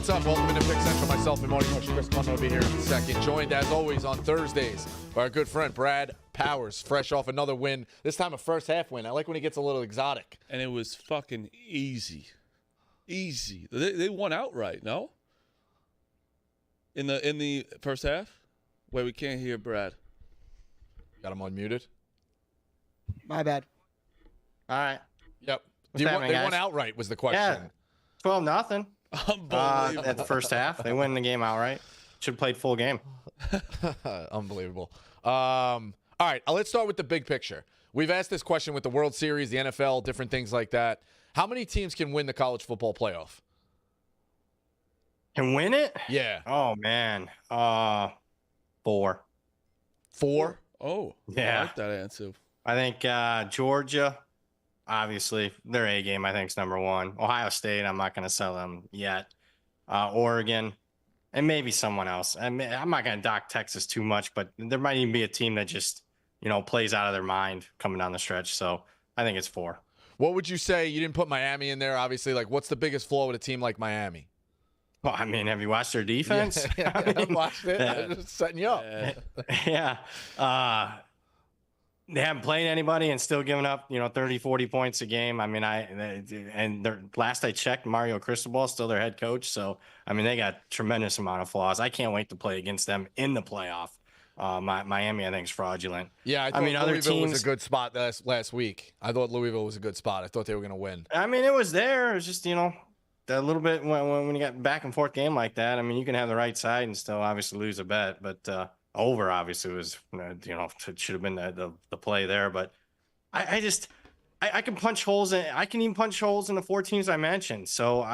What's up? Welcome into Pick Central. Myself and Marty Mosh. Chris Conlon will be here in a second. Joined, as always, on Thursdays by our good friend Brad Powers, fresh off another win. This time a first half win. I like when he gets a little exotic. And it was fucking easy. Easy. They won outright, no? In the first half? Wait, we can't hear Brad. Got him unmuted. My bad. All right. Yep. What's They happening, won guys? outright was the question. 12-0 Unbelievable. at the first half. They win the game outright. Should have played full game. Unbelievable. All right, let's start with the big picture. We've asked this question with the World Series, the NFL, different things like that. How many teams can win the college football playoff? Can win it? Yeah. Oh, man. 4. 4? Oh, Yeah. I like that answer. I think Georgia, obviously, their A game, I think, is number 1. Ohio State, I'm not going to sell them yet. Oregon, and maybe someone else. I'm not going to dock Texas too much, but there might even be a team that just, plays out of their mind coming down the stretch. So I think it's 4. What would you say? You didn't put Miami in there, obviously. Like, what's the biggest flaw with a team like Miami? Well, I mean, have you watched their defense? Yeah, I watched it. I'm just setting you up. Yeah. They haven't played anybody and still giving up, 30, 40 points a game. I mean, last I checked, Mario Cristobal is still their head coach. So, I mean, they got tremendous amount of flaws. I can't wait to play against them in the playoff. Miami, I think, is fraudulent. Yeah, I thought mean, other Louisville teams was a good spot last week. I thought Louisville was a good spot. I thought they were going to win. I mean, it was there. It was just, a little bit when you got back and forth game like that. I mean, you can have the right side and still obviously lose a bet, but over obviously was, it should have been the play there. But I can punch holes in. I can even punch holes in the 4 teams I mentioned. So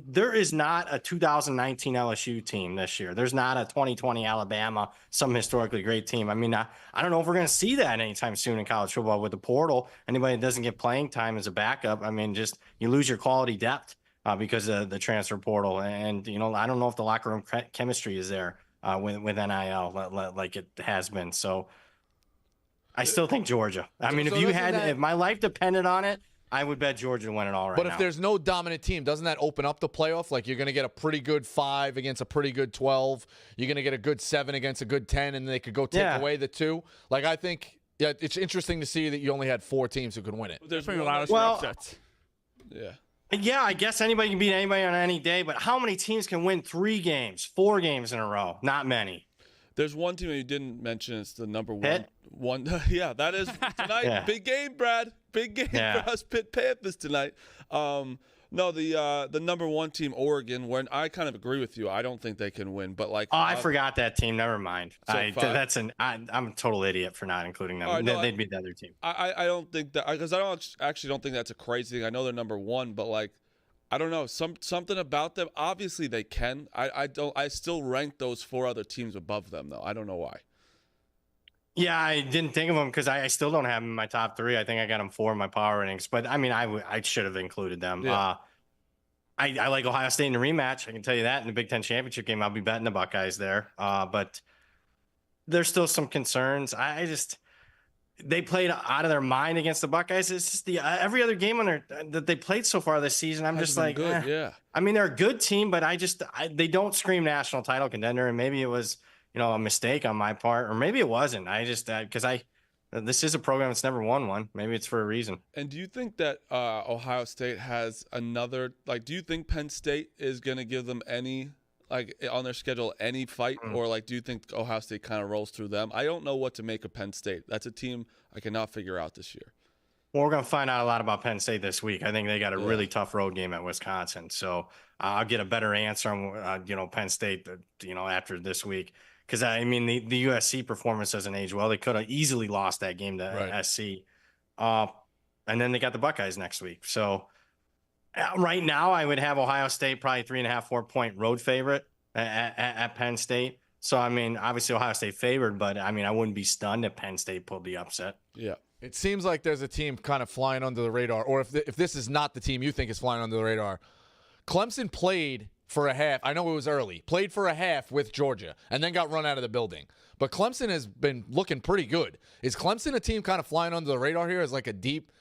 there is not a 2019 LSU team this year. There's not a 2020 Alabama, some historically great team. I mean, I don't know if we're going to see that anytime soon in college football with the portal. Anybody that doesn't get playing time as a backup, I mean, just you lose your quality depth because of the transfer portal. And I don't know if the locker room chemistry is there with NIL like it has been. So I still think Georgia. I mean, if my life depended on it, I would bet Georgia win it all right But now. if there's no dominant team, doesn't that open up the playoff? Like, you're going to get a pretty good 5 against a pretty good 12. You're going to get a good 7 against a good 10, and they could go take away the 2. Like, I think, it's interesting to see that you only had 4 teams who could win it. There's Pretty loud upsets. Yeah. Yeah, I guess anybody can beat anybody on any day, but how many teams can win 3 games, 4 games in a row? Not many. There's one team that you didn't mention. It's the number Pitt? one. Yeah, that is tonight. Yeah. Big game, Brad. Big game for us Pitt Panthers tonight. No, the number 1 team, Oregon. When I kind of agree with you, I don't think they can win. But I forgot that team. Never mind. So I'm a total idiot for not including them. They'd be the other team. I don't think that, because I don't think that's a crazy thing. I know they're number 1, but like, I don't know, something about them. Obviously they can. I still rank those 4 other teams above them though. I don't know why. Yeah, I didn't think of them because I still don't have them in my top 3. I think I got them 4 in my power ratings, but I mean, I should have included them. Yeah. I like Ohio State in the rematch. I can tell you that in the Big Ten championship game, I'll be betting the Buckeyes there. But there's still some concerns. They played out of their mind against the Buckeyes. It's just every other game that they played so far this season. I'm just like, good. Yeah. I mean, they're a good team, but they don't scream national title contender. And maybe it was, a mistake on my part, or maybe it wasn't. Because this is a program that's never won one. Maybe it's for a reason. And do you think that Ohio State has another, do you think Penn State is going to give them any, on their schedule, any fight? Or, do you think Ohio State kind of rolls through them? I don't know what to make of Penn State. That's a team I cannot figure out this year. Well, we're going to find out a lot about Penn State this week. I think they got a really tough road game at Wisconsin. So I'll get a better answer on, Penn State, after this week. Because, I mean, the USC performance doesn't age well. They could have easily lost that game to SC. And then they got the Buckeyes next week. So right now I would have Ohio State probably 3.5, 4-point road favorite at Penn State. So, I mean, obviously Ohio State favored, but, I mean, I wouldn't be stunned if Penn State pulled the upset. Yeah. It seems like there's a team kind of flying under the radar, or if this is not the team you think is flying under the radar. Clemson played for a half. I know it was early. Played for a half with Georgia and then got run out of the building. But Clemson has been looking pretty good. Is Clemson a team kind of flying under the radar here as like a deep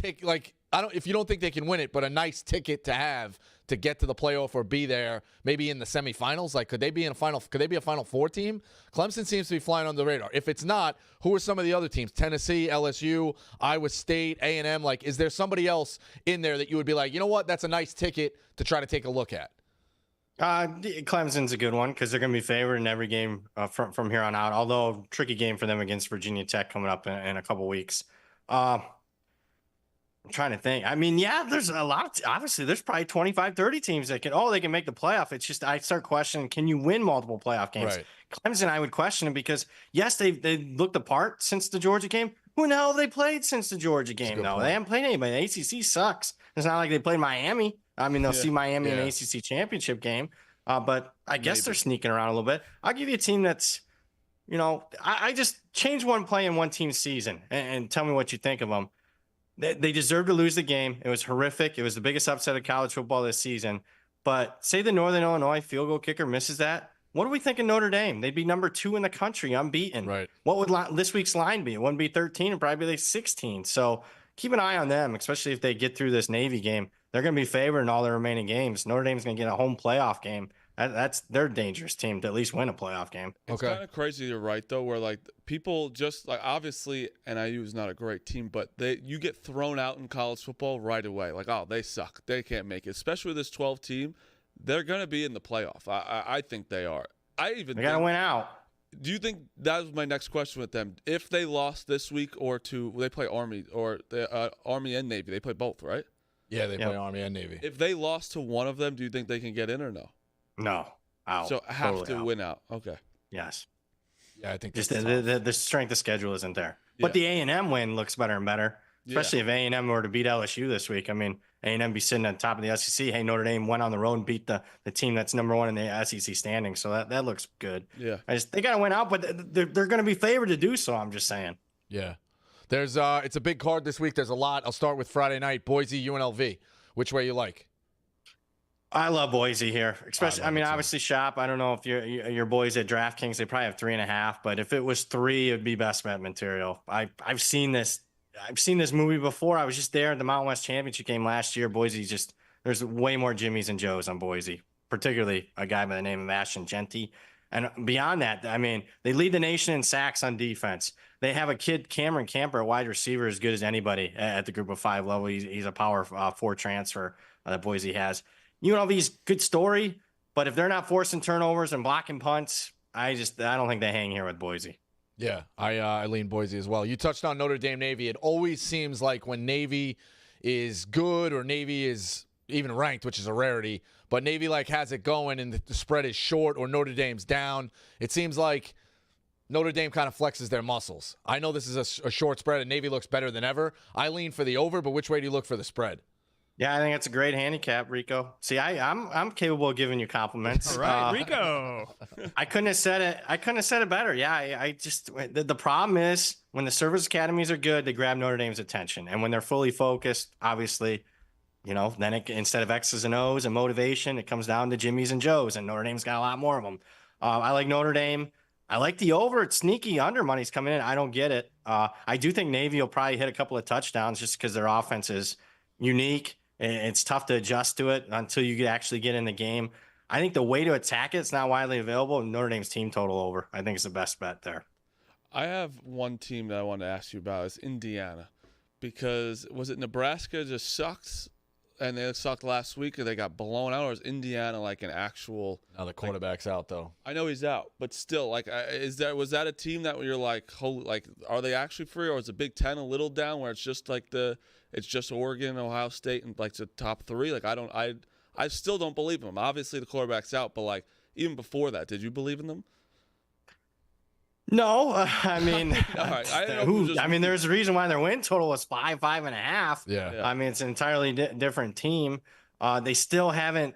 if you don't think they can win it, but a nice ticket to have to get to the playoff or be there, maybe in the semifinals? Like, could they be in a final? Could they be a Final Four team? Clemson seems to be flying under the radar. If it's not, who are some of the other teams? Tennessee, LSU, Iowa State, A&M. Like, is there somebody else in there that you would be like, you know what, that's a nice ticket to try to take a look at? Clemson's a good one because they're going to be favored in every game from here on out. Although tricky game for them against Virginia Tech coming up in a couple weeks. I'm trying to think. I mean, yeah, there's a lot. Obviously, there's probably 25, 30 teams that they can make the playoff. It's just I start questioning, can you win multiple playoff games? Right. Clemson, I would question it because yes, they looked apart since the Georgia game. Who the hell have they played since the Georgia game? good though? point. They haven't played anybody. The ACC sucks. It's not like they played Miami. I mean, they'll see Miami in the ACC championship game. But I guess they're sneaking around a little bit. I'll give you a team that's, I just change one play in one team's season and tell me what you think of them. They deserve to lose the game. It was horrific. It was the biggest upset of college football this season. But say the Northern Illinois field goal kicker misses that. What do we think of Notre Dame? They'd be number 2 in the country, unbeaten. Right. What would this week's line be? It wouldn't be 13. It'd probably be like 16. So keep an eye on them, especially if they get through this Navy game. They're going to be favored in all their remaining games. Notre Dame's going to get a home playoff game. That's their dangerous team to at least win a playoff game. It's kind of crazy, you're right, though, where like people just like obviously NIU is not a great team, but you get thrown out in college football right away. Like, oh, they suck. They can't make it. Especially with this 12 team, they're going to be in the playoff. I think they are. They got to win out. Do you think that was my next question with them? If they lost this week or they play Army or the Army and Navy, they play both, right? Yeah, they play Army and Navy. If they lost to one of them, do you think they can get in or no? No, out. So have to win out. Okay. Yes. Yeah, I think just the strength of schedule isn't there. Yeah. But the A&M win looks better and better, especially if A&M were to beat LSU this week. I mean, A&M be sitting at the top of the SEC. Hey, Notre Dame went on the road and beat the team that's number 1 in the SEC standing. So that looks good. Yeah. They got to win out, but they're going to be favored to do so. I'm just saying. Yeah. There's it's a big card this week. There's a lot. I'll start with Friday night, Boise, UNLV. Which way you like? I love Boise here, especially. I mean, obviously, Shop. I don't know if your boys at DraftKings, they probably have 3.5, but if it was 3, it'd be best bet material. I've seen this. I've seen this movie before. I was just there at the Mountain West Championship game last year. Boise there's way more Jimmys and Joes on Boise, particularly a guy by the name of Ashton Genty. And beyond that, I mean, they lead the nation in sacks on defense. They have a kid, Cameron Camper, a wide receiver, as good as anybody at the Group of 5 level. He's a power 4 transfer that Boise has. UNLV's good story, but if they're not forcing turnovers and blocking punts, I don't think they hang here with Boise. Yeah, I lean Boise as well. You touched on Notre Dame Navy. It always seems like when Navy is good or Navy is even ranked, which is a rarity, but Navy like has it going and the spread is short or Notre Dame's down, it seems like Notre Dame kind of flexes their muscles. I know this is a short spread and Navy looks better than ever. I lean for the over, but which way do you look for the spread? Yeah, I think it's a great handicap, Rico. See, I'm capable of giving you compliments. All right, Rico. I couldn't have said it better. Yeah, I just the problem is when the service academies are good, they grab Notre Dame's attention, and when they're fully focused, obviously, then instead of X's and O's and motivation, it comes down to Jimmys and Joes, and Notre Dame's got a lot more of them. I like Notre Dame. I like the over. It's sneaky under money's coming in. I don't get it. I do think Navy will probably hit a couple of touchdowns just because their offense is unique. It's tough to adjust to it until you actually get in the game. I think the way to attack it's not widely available. Notre Dame's team total over. I think it's the best bet there. I have one team that I want to ask you about. Is Indiana. Because was it Nebraska just sucks and they sucked last week and they got blown out? Or is Indiana like an actual... Now the quarterback's out, though. I know he's out, but still, like, was that a team that you're like, are they actually free? Or is the Big Ten a little down where it's just like it's just Oregon, Ohio State, and like the top 3? Like, I still don't believe in them. Obviously, the quarterback's out, but like even before that, did you believe in them? No, I mean, all right. I mean, there's a reason why their win total was 5.5. Yeah. I mean, it's an entirely different team. They still haven't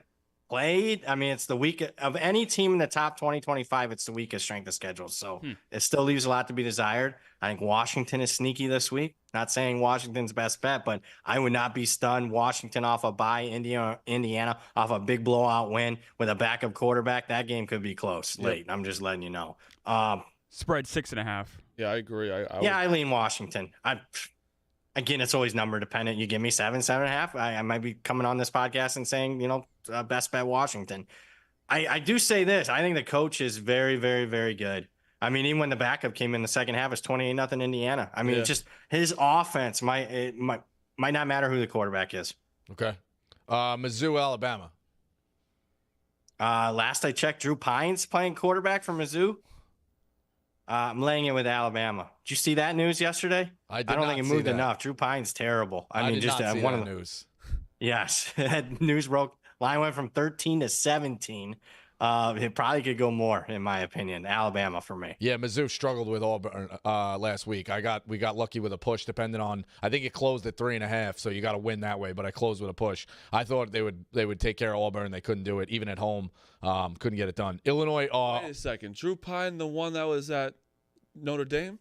played. I mean, it's the weak of any team in the top 20-25. It's the weakest strength of schedule. So it still leaves a lot to be desired. I think Washington is sneaky this week. Not saying Washington's best bet, but I would not be stunned. Washington off a bye, Indiana off a big blowout win with a backup quarterback. That game could be close late. I'm just letting you know. Spread 6.5. Yeah, I agree. I lean Washington. Again, it's always number dependent. You give me 7.5. I might be coming on this podcast and saying, best bet Washington. I do say this. I think the coach is very, very, very good. I mean, even when the backup came in the second half, it's 28-0 Indiana. I mean, just his offense might not matter who the quarterback is. Okay. Mizzou, Alabama. Last I checked, Drew Pines playing quarterback for Mizzou. I'm laying it with Alabama. Did you see that news yesterday? I don't think it moved enough. Drew Pines terrible. I mean, did just not see one that of the news. Yes, that news broke. Line went from 13 to 17. It probably could go more, in my opinion. Alabama for me. Yeah, Mizzou struggled with Auburn last week. We got lucky with a push, depending on. I think it closed at 3.5, so you got to win that way. But I closed with a push. I thought they would take care of Auburn. They couldn't do it, even at home. Couldn't get it done. Illinois. Wait a second, Drew Pine, the one that was at Notre Dame.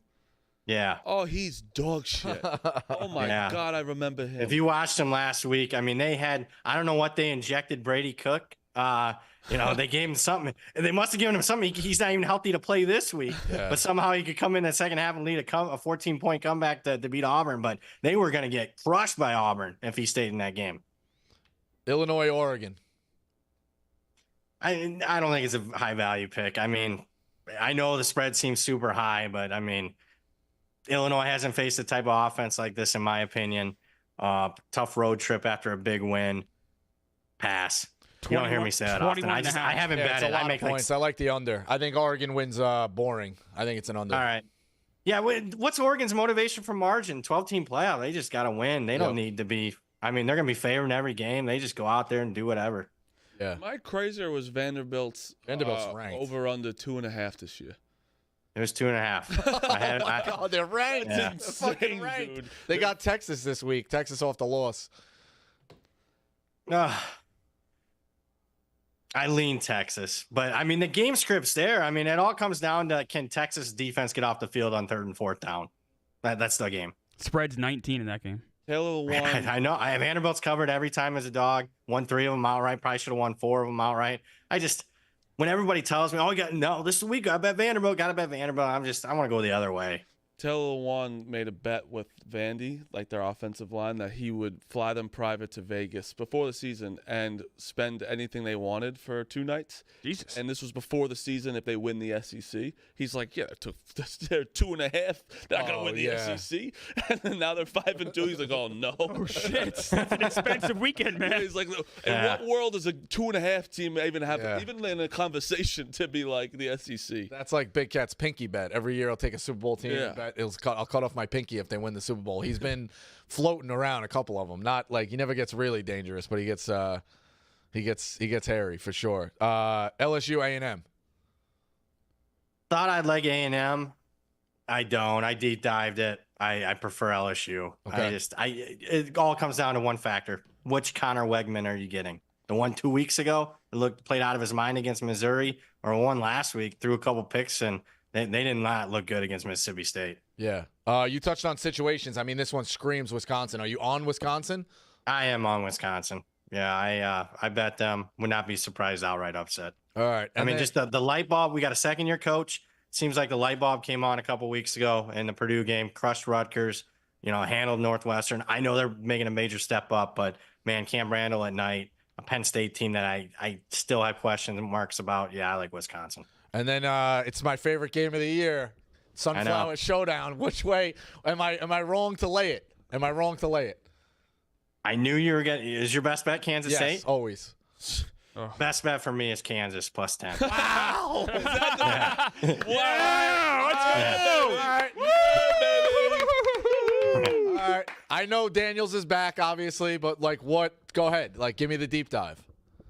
Yeah. Oh, he's dog shit. Oh my God, I remember him. If you watched him last week, I mean, I don't know what they injected Brady Cook. They gave him something. They must have given him something. He's not even healthy to play this week, but somehow he could come in the second half and lead a 14-point comeback to beat Auburn. But they were going to get crushed by Auburn if he stayed in that game. Illinois, Oregon. I don't think it's a high value pick. I mean, I know the spread seems super high, but I mean, Illinois hasn't faced a type of offense like this, in my opinion. Tough road trip after a big win. Pass. You don't hear me say that often. I haven't betted. I make points. I like the under. I think Oregon wins boring. I think it's an under. All right. Yeah. What's Oregon's motivation for margin? 12-team playoff. They just got to win. They don't need to be. I mean, they're going to be favored in every game. They just go out there and do whatever. Yeah. My crazier was Vanderbilt's ranked over under 2.5 this year. It was 2.5. God, they're ranked. Yeah. They're fucking ranked. Dude. They got Texas this week. Texas off the loss. I lean Texas, but I mean the game script's there. I mean it all comes down to can Texas defense get off the field on 3rd and 4th down. That's the game. Spread's 19 in that game. Taylor won. I know. I have Vanderbilt's covered every time as a dog. Won 3 of them outright. Probably should have won 4 of them outright. When everybody tells me, this week I bet Vanderbilt. Got to bet Vanderbilt. I want to go the other way. Taylor One made a bet with Vandy, like their offensive line, that he would fly them private to Vegas before the season and spend anything they wanted for 2 nights. Jesus. And this was before the season if they win the SEC. He's like, yeah, they're 2.5. They're not going to win the SEC. And then now they're 5-2. He's like, oh, no. Oh, shit. That's an expensive weekend, man. Yeah, he's like, in what world does a 2.5 team even have, even in a conversation, to be like the SEC? That's like Big Cat's pinky bet. Every year I'll take a Super Bowl team. Yeah. I'll cut off my pinky if they win the Super Bowl. He's been floating around a couple of them. Not like he never gets really dangerous, but he gets hairy for sure. LSU A&M. Thought I'd like A&M. I don't. I deep dived it. I prefer LSU. Okay. It all comes down to one factor. Which Connor Wegman are you getting? The one 2 weeks ago that played out of his mind against Missouri, or one last week, threw a couple picks and they did not look good against Mississippi State. Yeah. You touched on situations. I mean, this one screams Wisconsin. Are you on Wisconsin? I am on Wisconsin. Yeah, I bet them. Would not be surprised outright upset. All right. I mean, just the light bulb. We got a second-year coach. Seems like the light bulb came on a couple weeks ago in the Purdue game. Crushed Rutgers. Handled Northwestern. I know they're making a major step up, but man, Cam Randall at night, a Penn State team that I still have questions and marks about. Yeah, I like Wisconsin. And then it's my favorite game of the year, Sunflower Showdown. Which way am I wrong to lay it? Am I wrong to lay it? I knew you were getting. Is your best bet Kansas State? Yes, always. Best bet for me is Kansas plus 10. Wow! Is that the, Yeah, let's All go. right. All right. I know Daniels is back, obviously, but what? Go ahead. Give me the deep dive.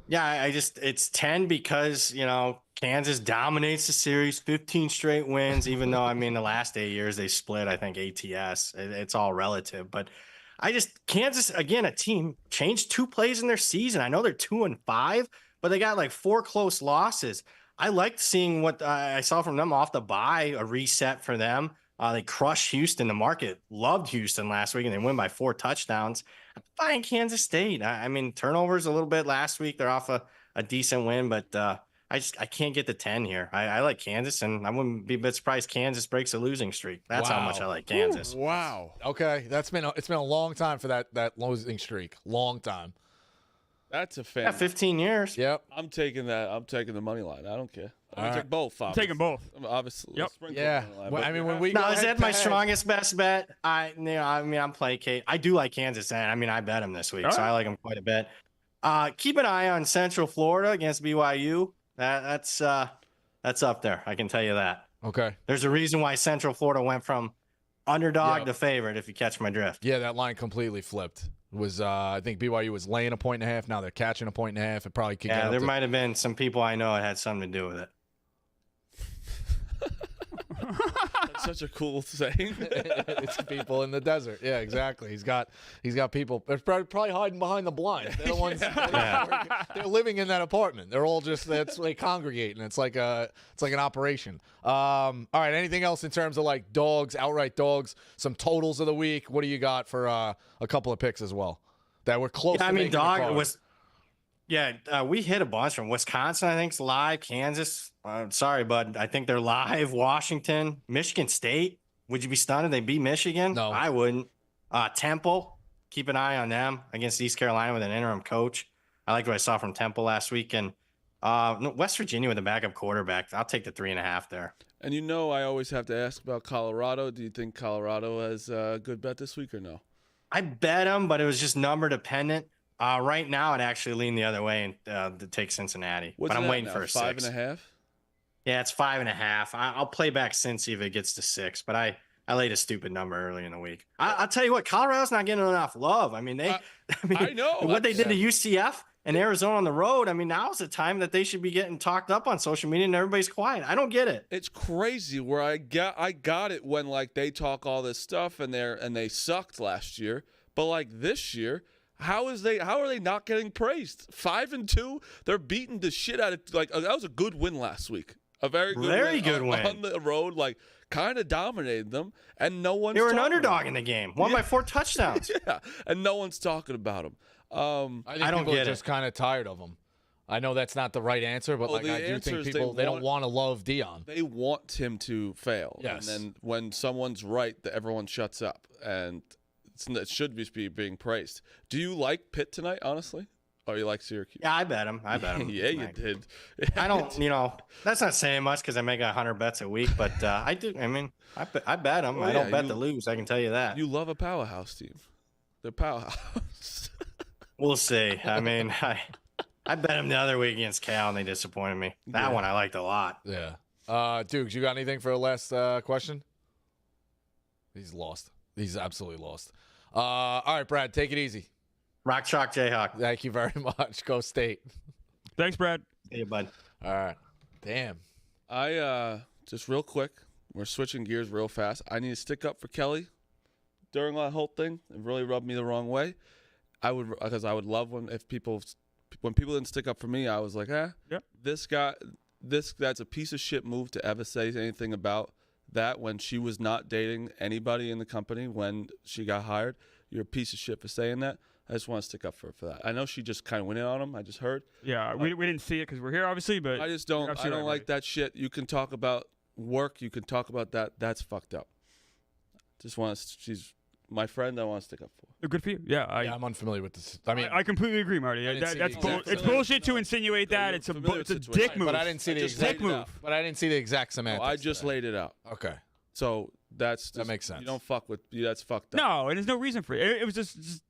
Yeah, it's 10 because, Kansas dominates the series, 15 straight wins, even though, the last 8 years they split, I think, ATS. It's all relative. But Kansas, again, a team changed 2 plays in their season. I know they're 2-5, but they got 4 close losses. I liked seeing what I saw from them off the bye, a reset for them. They crushed Houston. The market loved Houston last week, and they win by 4 touchdowns. I'm buying Kansas State. Turnovers a little bit last week. They're off a decent win, but I can't get the 10 here. I like Kansas, and I wouldn't be a bit surprised Kansas breaks a losing streak. That's how much I Wow. like Kansas. Wow. Okay, it's been a long time for that losing streak. Long time. That's a fan. Yeah, 15 years. Yep. I'm taking that. I'm taking the money line. I don't care. I'm going All to right. take both. I'm taking both. Obviously. Yep. sprinkle Yeah. money line, Well, but I mean, you when have- we No, go is that head my to head- strongest best bet? I'm playing Kate. I do like Kansas, and I bet them this week, All so right. I like them quite a bit. Keep an eye on Central Florida against BYU. That's up there. I can tell you that. Okay. There's a reason why Central Florida went from underdog Yep. to favorite. If you catch my drift. Yeah, that line completely flipped. It was I think BYU was laying a point and a half. Now they're catching a point and a half. It probably could get Yeah, up there to- might have been some people I know that had something to do with it. That's such a cool saying. It's people in the desert. Yeah, exactly. He's got people. They're probably hiding behind the blind. They're the ones. They're living in that apartment. They're all just they congregate, and it's like an operation. All right. Anything else in terms of like dogs, outright dogs, some totals of the week? What do you got for a couple of picks as well that were close? Yeah, to I mean, making the dog card? was. Yeah, we hit a bunch from Wisconsin. I think's live. Kansas. Sorry, bud. I think they're live. Washington, Michigan State. Would you be stunned if they beat Michigan? No. I wouldn't. Temple. Keep an eye on them against East Carolina with an interim coach. I liked what I saw from Temple last week, and West Virginia with a backup quarterback. I'll take the 3.5 there. And I always have to ask about Colorado. Do you think Colorado has a good bet this week or no? I bet them, but it was just number dependent. Right now, it actually leaned the other way and to take Cincinnati. What's but I'm it at waiting now? for a 6. 5.5? Yeah, it's 5.5. I'll play back Cincy if it gets to 6, but I laid a stupid number early in the week. I'll tell you what, Colorado's not getting enough love. I mean, I know. what they did to UCF and Arizona on the road. I mean, now's the time that they should be getting talked up on social media and everybody's quiet. I don't get it. It's crazy where I got it when like they talk all this stuff and they sucked last year, but like this year, how are they not getting praised? 5-2, they're beating the shit out of that was a good win last week. A very good win on the road, like kind of dominated them, and no one's. They were an talking underdog about in the game, won by 4 touchdowns. them. Yeah, and no one's talking about them. I think I don't people are get it. just kind of tired of him. I know that's not the right answer, but Well, like the I do answer think is people they they don't want- want to love Dion. They want him to fail. Yes. And then when someone's right, everyone shuts up, and it should be being praised. Do you like Pitt tonight, honestly? Or you like Syracuse? Yeah, I bet him. Yeah, you did. I don't, that's not saying much because I make 100 bets a week, but I do. I mean, I bet them. Well, I don't yeah, bet you- to lose. I can tell you that. You love a powerhouse team. They're powerhouse. We'll see. I mean, I bet them the other week against Cal and they disappointed me. That one I liked a lot. Yeah. Dukes, you got anything for a last question? He's lost. He's absolutely lost. All right, Brad, take it easy. Rock Chalk Jayhawk. Thank you very much. Go State. Thanks, Brad. See you, bud. All right. Damn. I just real quick, we're switching gears real fast. I need to stick up for Kelly during that whole thing. It really rubbed me the wrong way. I would love when people didn't stick up for me. I was like, Yep. that's a piece of shit move to ever say anything about that when she was not dating anybody in the company when she got hired. You're a piece of shit for saying that. I just want to stick up for her for that. I know she just kind of went in on him. I just heard. Yeah, we didn't see it because we're here, obviously, but I just don't. you're I absolutely don't right, like that shit. You can talk about work. You can talk about that. That's fucked up. Just want to. She's my friend. I want to stick up for. buddy. Good for you. Yeah, I'm unfamiliar with this. I mean, I completely agree, Marty. I didn't see That's the exact it's scenario. bullshit to insinuate No, that. you're It's a familiar with it's a the situation. dick move. but I didn't see the just exact laid it out. But I didn't see the exact No, semantics. I just today. laid it out. Okay. So that makes sense. You don't fuck with. That's fucked up. No, and there's no reason for it. It was just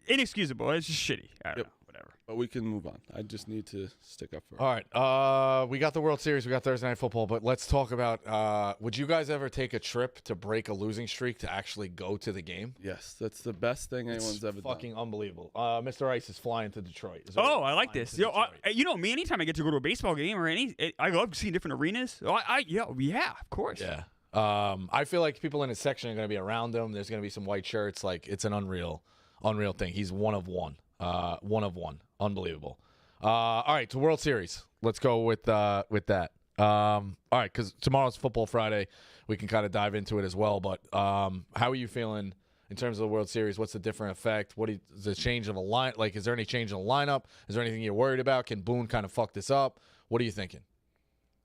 inexcusable. It's just shitty. I don't Yep. know. Whatever. But we can move on. I just need to stick up for her. All right. We got the World Series. We got Thursday Night Football. But let's talk about would you guys ever take a trip to break a losing streak to actually go to the game? Yes, that's the best thing anyone's It's ever fucking done. unbelievable. Mr. Ice is flying to Detroit. Is Oh, already I like flying this. to Yo, Detroit. you know me. Anytime I get to go to a baseball game or I love seeing different arenas. Oh, yeah, of course. Yeah. I feel like people in his section are going to be around him. There's going to be some white shirts. Like, it's an unreal thing. He's one of one. One of one. Unbelievable. All right, to World Series. Let's go with that. All right, because tomorrow's Football Friday. We can kind of dive into it as well. But how are you feeling in terms of the World Series? What's the different effect? Is the change of a line? Like, is there any change in the lineup? Is there anything you're worried about? Can Boone kind of fuck this up? What are you thinking?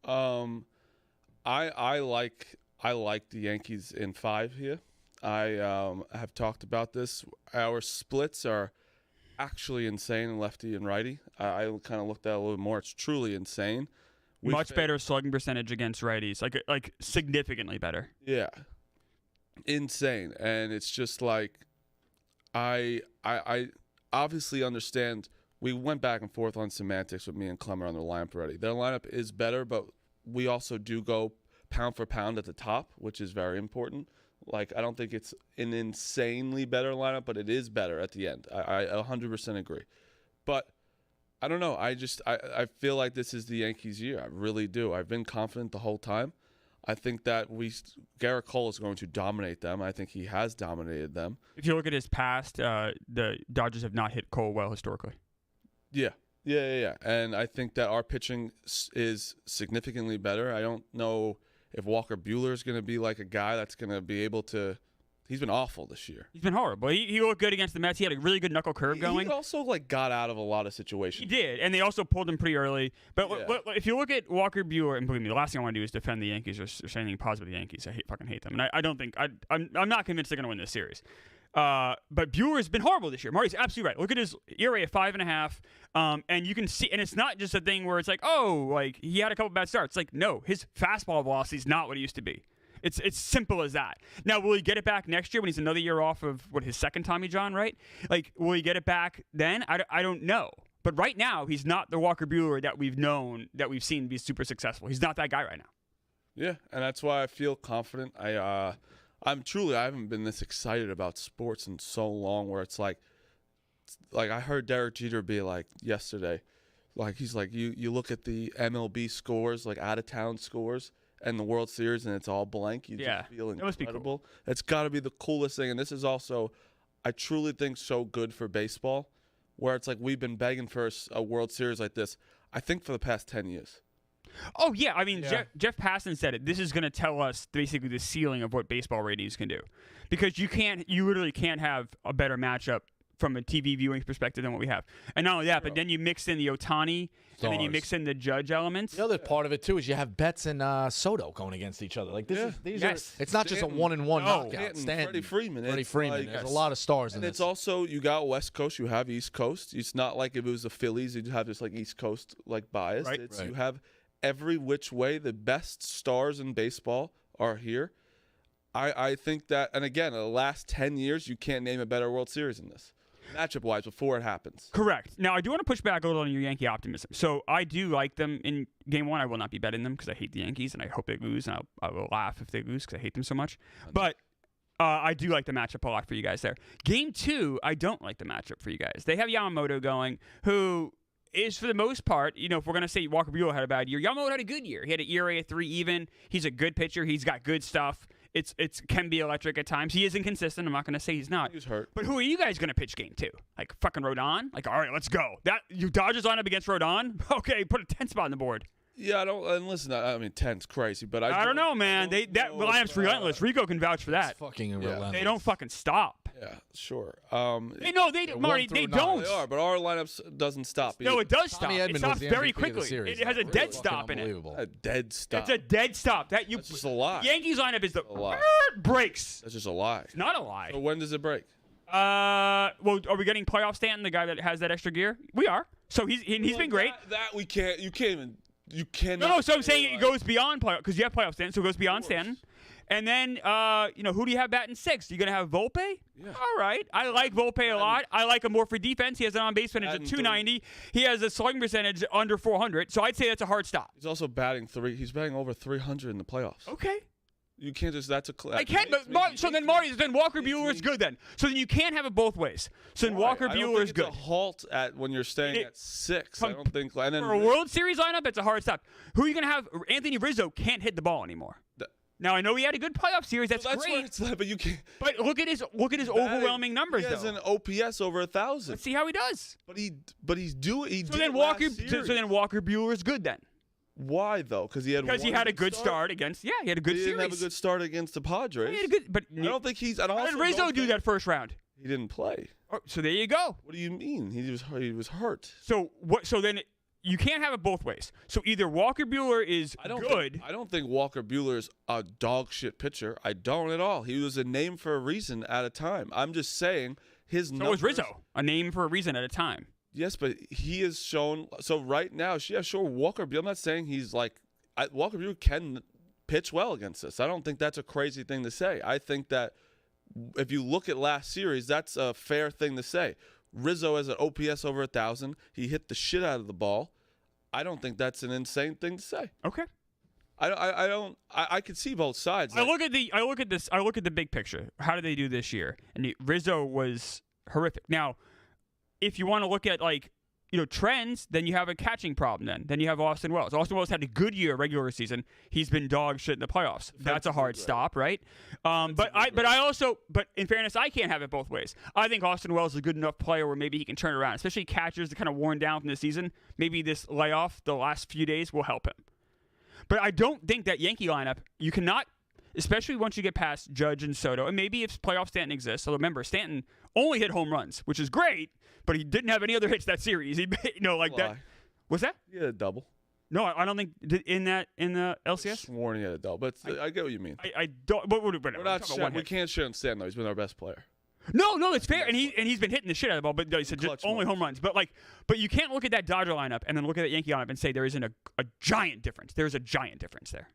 I like the Yankees in 5 here. I have talked about this. Our splits are actually insane in lefty and righty. I kind of looked at it a little more. It's truly insane. Much better slugging percentage against righties, like significantly better. Yeah, insane. And it's just like I obviously understand. We went back and forth on semantics with me and Clemmer on their lineup already. Their lineup is better, but we also do go pound for pound at the top, which is very important. Like, I don't think it's an insanely better lineup, but it is better at the end. I 100% agree. But I don't know. I feel like this is the Yankees' year. I really do. I've been confident the whole time. I think that Garrett Cole is going to dominate them. I think he has dominated them. If you look at his past, the Dodgers have not hit Cole well historically. Yeah. And I think that our pitching is significantly better. I don't know if Walker Buehler is going to be like a guy that's going to be able to. He's been awful this year. He's been horrible. He looked good against the Mets. He had a really good knuckle curve going. He also got out of a lot of situations. He did, and they also pulled him pretty early. But if you look at Walker Buehler, and believe me, the last thing I want to do is defend the Yankees or say anything positive of the Yankees. I fucking hate them, and I don't think I'm not convinced they're going to win this series. But Buehler's been horrible this year. Marty's absolutely right. Look at his ERA at 5.5, and you can see, and it's not just a thing where it's like, oh, like he had a couple bad starts. Like, no, his fastball velocity is not what it used to be. It's simple as that. Now, will he get it back next year when he's another year off of his second Tommy John, right? Like, will he get it back then? I don't know. But right now, he's not the Walker Buehler that we've seen be super successful. He's not that guy right now. Yeah, and that's why I feel confident. I haven't been this excited about sports in so long. Where it's like I heard Derek Jeter be like yesterday, like he's like you look at the MLB scores, like out of town scores, and the World Series, and it's all blank. You just feel incredible. It must be cool. It's got to be the coolest thing. And this is also, I truly think, so good for baseball, where it's like we've been begging for a World Series like this, I think, for the past 10 years. Oh, yeah. I mean, Jeff Passan said it. This is going to tell us basically the ceiling of what baseball ratings can do. Because you literally can't have a better matchup from a TV viewing perspective than what we have. And not only that, but then you mix in the Ohtani, and then you mix in the Judge elements. The other part of it, too, is you have Betts and Soto going against each other. Like, it's not just a 1-1 knockout. Freddie Freeman. There's a lot of stars in this. And it's also, you got West Coast, you have East Coast. It's not like if it was the Phillies, you'd have just like East Coast like bias. Right. You have every which way. The best stars in baseball are here. I think that, and again, in the last 10 years, you can't name a better World Series than this. Matchup-wise, before it happens. Correct. Now, I do want to push back a little on your Yankee optimism. So I do like them in Game 1. I will not be betting them because I hate the Yankees, and I hope they lose, and I will laugh if they lose because I hate them so much. But I do like the matchup a lot for you guys there. Game 2, I don't like the matchup for you guys. They have Yamamoto going, who is, for the most part, if we're going to say Walker Buehler had a bad year, Yamamoto had a good year. He had an ERA at 3 even. He's a good pitcher. He's got good stuff. It can be electric at times. He is inconsistent. I'm not going to say he's not. He's hurt. But who are you guys going to pitch Game 2? Like fucking Rodon? Like, all right, let's go. You Dodgers line up against Rodon? Okay, put a 10 spot on the board. Yeah, I don't. And listen, I mean, 10's crazy, but I don't know, man. That lineup's relentless. Rico can vouch for that. It's fucking relentless. They don't fucking stop. Yeah, sure. Marty, they through don't. They are, but our lineups doesn't stop. No, it does stop. Tommy It Edman stops was the very MVP of the quickly. series. It has a Really dead fucking stop in it. unbelievable. A dead stop. It's a dead stop. That's just a lie. Yankees lineup is the lie. breaks. That's just a lie. It's not a lie. So when does it break? Well, are we getting playoff Stanton, the guy that has that extra gear? We are. So he's been great. That we can't. You can't even. You cannot. No. So I'm saying it goes beyond playoff because you have playoff Stanton, so it goes beyond Stanton. And then, who do you have batting 6th? You gonna have Volpe? Yeah. All right. I like Volpe a lot. I like him more for defense. He has an on-base percentage of 290. He has a slugging percentage under 400. So I'd say that's a hard stop. He's also batting 3. He's batting over 300 in the playoffs. Okay. You can't just. That's a. I can't. But then Walker Buehler is good. Then so then you can't have it both ways. So then Walker Buehler is good. It's a halt at when you're staying at 6. I don't think. And then for a World Series lineup, it's a hard stop. Who are you gonna have? Anthony Rizzo can't hit the ball anymore. Now I know he had a good playoff series. That's great. Where it's like, but you can't. But look at his overwhelming numbers. He has though. an OPS over 1,000. Let's see how he does. But he's doing. So then Walker Buehler is good then. Why though? Because he had a good start against. Yeah, he had a good series. He didn't have a good start against the Padres. He had a good, but I don't think he's. How did Rizzo do that first round? He didn't play. Oh, so there you go. What do you mean? He was hurt. So what? So then you can't have it both ways. So either Walker Buehler is good. I don't think Walker Buehler is a dog shit pitcher. I don't at all. He was a name for a reason at a time. I'm just saying his So numbers. was Rizzo, a name for a reason at a time. Yes, but he has shown. So right now, sure, Walker Buehler. I'm not saying he's like Walker Buehler can pitch well against us. I don't think that's a crazy thing to say. I think that if you look at last series, that's a fair thing to say. Rizzo has an OPS over 1,000. He hit the shit out of the ball. I don't think that's an insane thing to say. Okay. I can see both sides. I look at the big picture. How did they do this year? And Rizzo was horrific. Now, if you want to look at trends, then you have a catching problem. Then you have Austin Wells. Austin Wells had a good year regular season. He's been dog shit in the playoffs. That's a hard stop, right? But in fairness, I can't have it both ways. I think Austin Wells is a good enough player where maybe he can turn it around, especially catchers that kind of worn down from the season. Maybe this layoff the last few days will help him. But I don't think that Yankee lineup, you cannot, especially once you get past Judge and Soto, and maybe if playoff Stanton exists. So remember, Stanton only hit home runs, which is great, but he didn't have any other hits that series. He, that. What's that? He had a double. No, I don't think in the LCS. Sworn he had a double, but I get what you mean. I don't. But whatever. We're not we can't shit on Stanton though. He's been our best player. No, it's fair, and he's been hitting the shit out of the ball, but he said just only home runs. But you can't look at that Dodger lineup and then look at that Yankee lineup and say there isn't a giant difference. There's a giant difference there.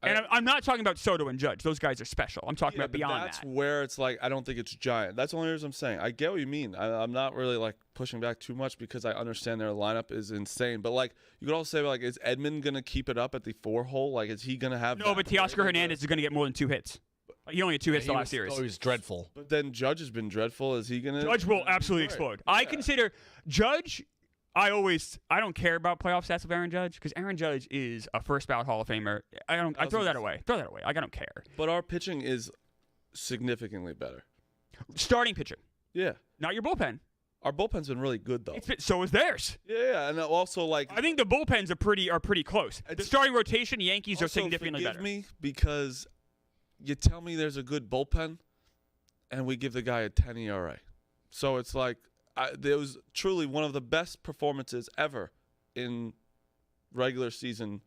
And I'm not talking about Soto and Judge; those guys are special. I'm talking about beyond that's that. That's where it's like I don't think it's giant. That's the only reason I'm saying. I get what you mean. I'm not really pushing back too much because I understand their lineup is insane. But you could also say is Edman gonna keep it up at the 4 hole? Is he gonna have? No, but Teoscar Hernandez is gonna get more than 2 hits. He only had 2 hits the last series. Oh, he's dreadful. But then Judge has been dreadful. Is he gonna? Judge will absolutely explode. Yeah. I consider Judge. I don't care about playoff stats of Aaron Judge because Aaron Judge is a first ballot Hall of Famer. I throw that away. Throw that away. I don't care. But our pitching is significantly better. Starting pitching. Yeah. Not your bullpen. Our bullpen's been really good though. So is theirs. Yeah, and also I think the bullpens are pretty close. The starting rotation, Yankees are significantly better. Forgive me because you tell me there's a good bullpen, and we give the guy a 10 ERA. So it's there was truly one of the best performances ever in regular season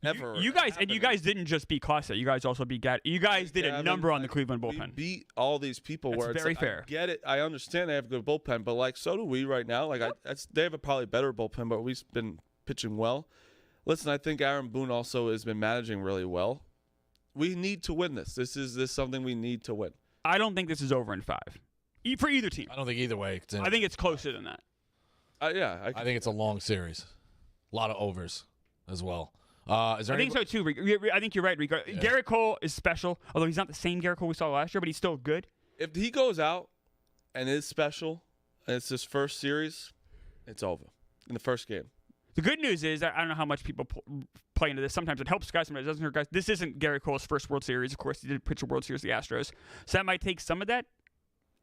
ever. You guys didn't just beat Costa. You guys also beat You guys did a number on the Cleveland bullpen. We beat all these people. That's where it's very fair. I get it. I understand they have a good bullpen, but so do we right now. They have a probably better bullpen, but we've been pitching well. Listen, I think Aaron Boone also has been managing really well. We need to win this. This is something we need to win. I don't think this is over in 5. For either team. I don't think either way. I think it's closer than that. Yeah. I think it's a long series. A lot of overs as well. I think so too. I think you're right, Rico. Yeah. Garrett Cole is special, although he's not the same Garrett Cole we saw last year, but he's still good. If he goes out and is special, and it's his first series, it's over in the first game. The good news is, I don't know how much people play into this. Sometimes it helps guys, sometimes it doesn't hurt guys. This isn't Garrett Cole's first World Series. Of course, he did pitch a World Series, the Astros. So that might take some of that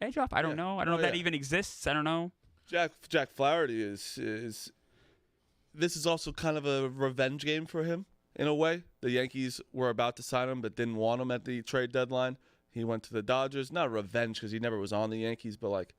edge off. I don't know. I don't know if that even exists. I don't know. Jack Flaherty is. This is also kind of a revenge game for him in a way. The Yankees were about to sign him, but didn't want him at the trade deadline. He went to the Dodgers. Not revenge because he never was on the Yankees, but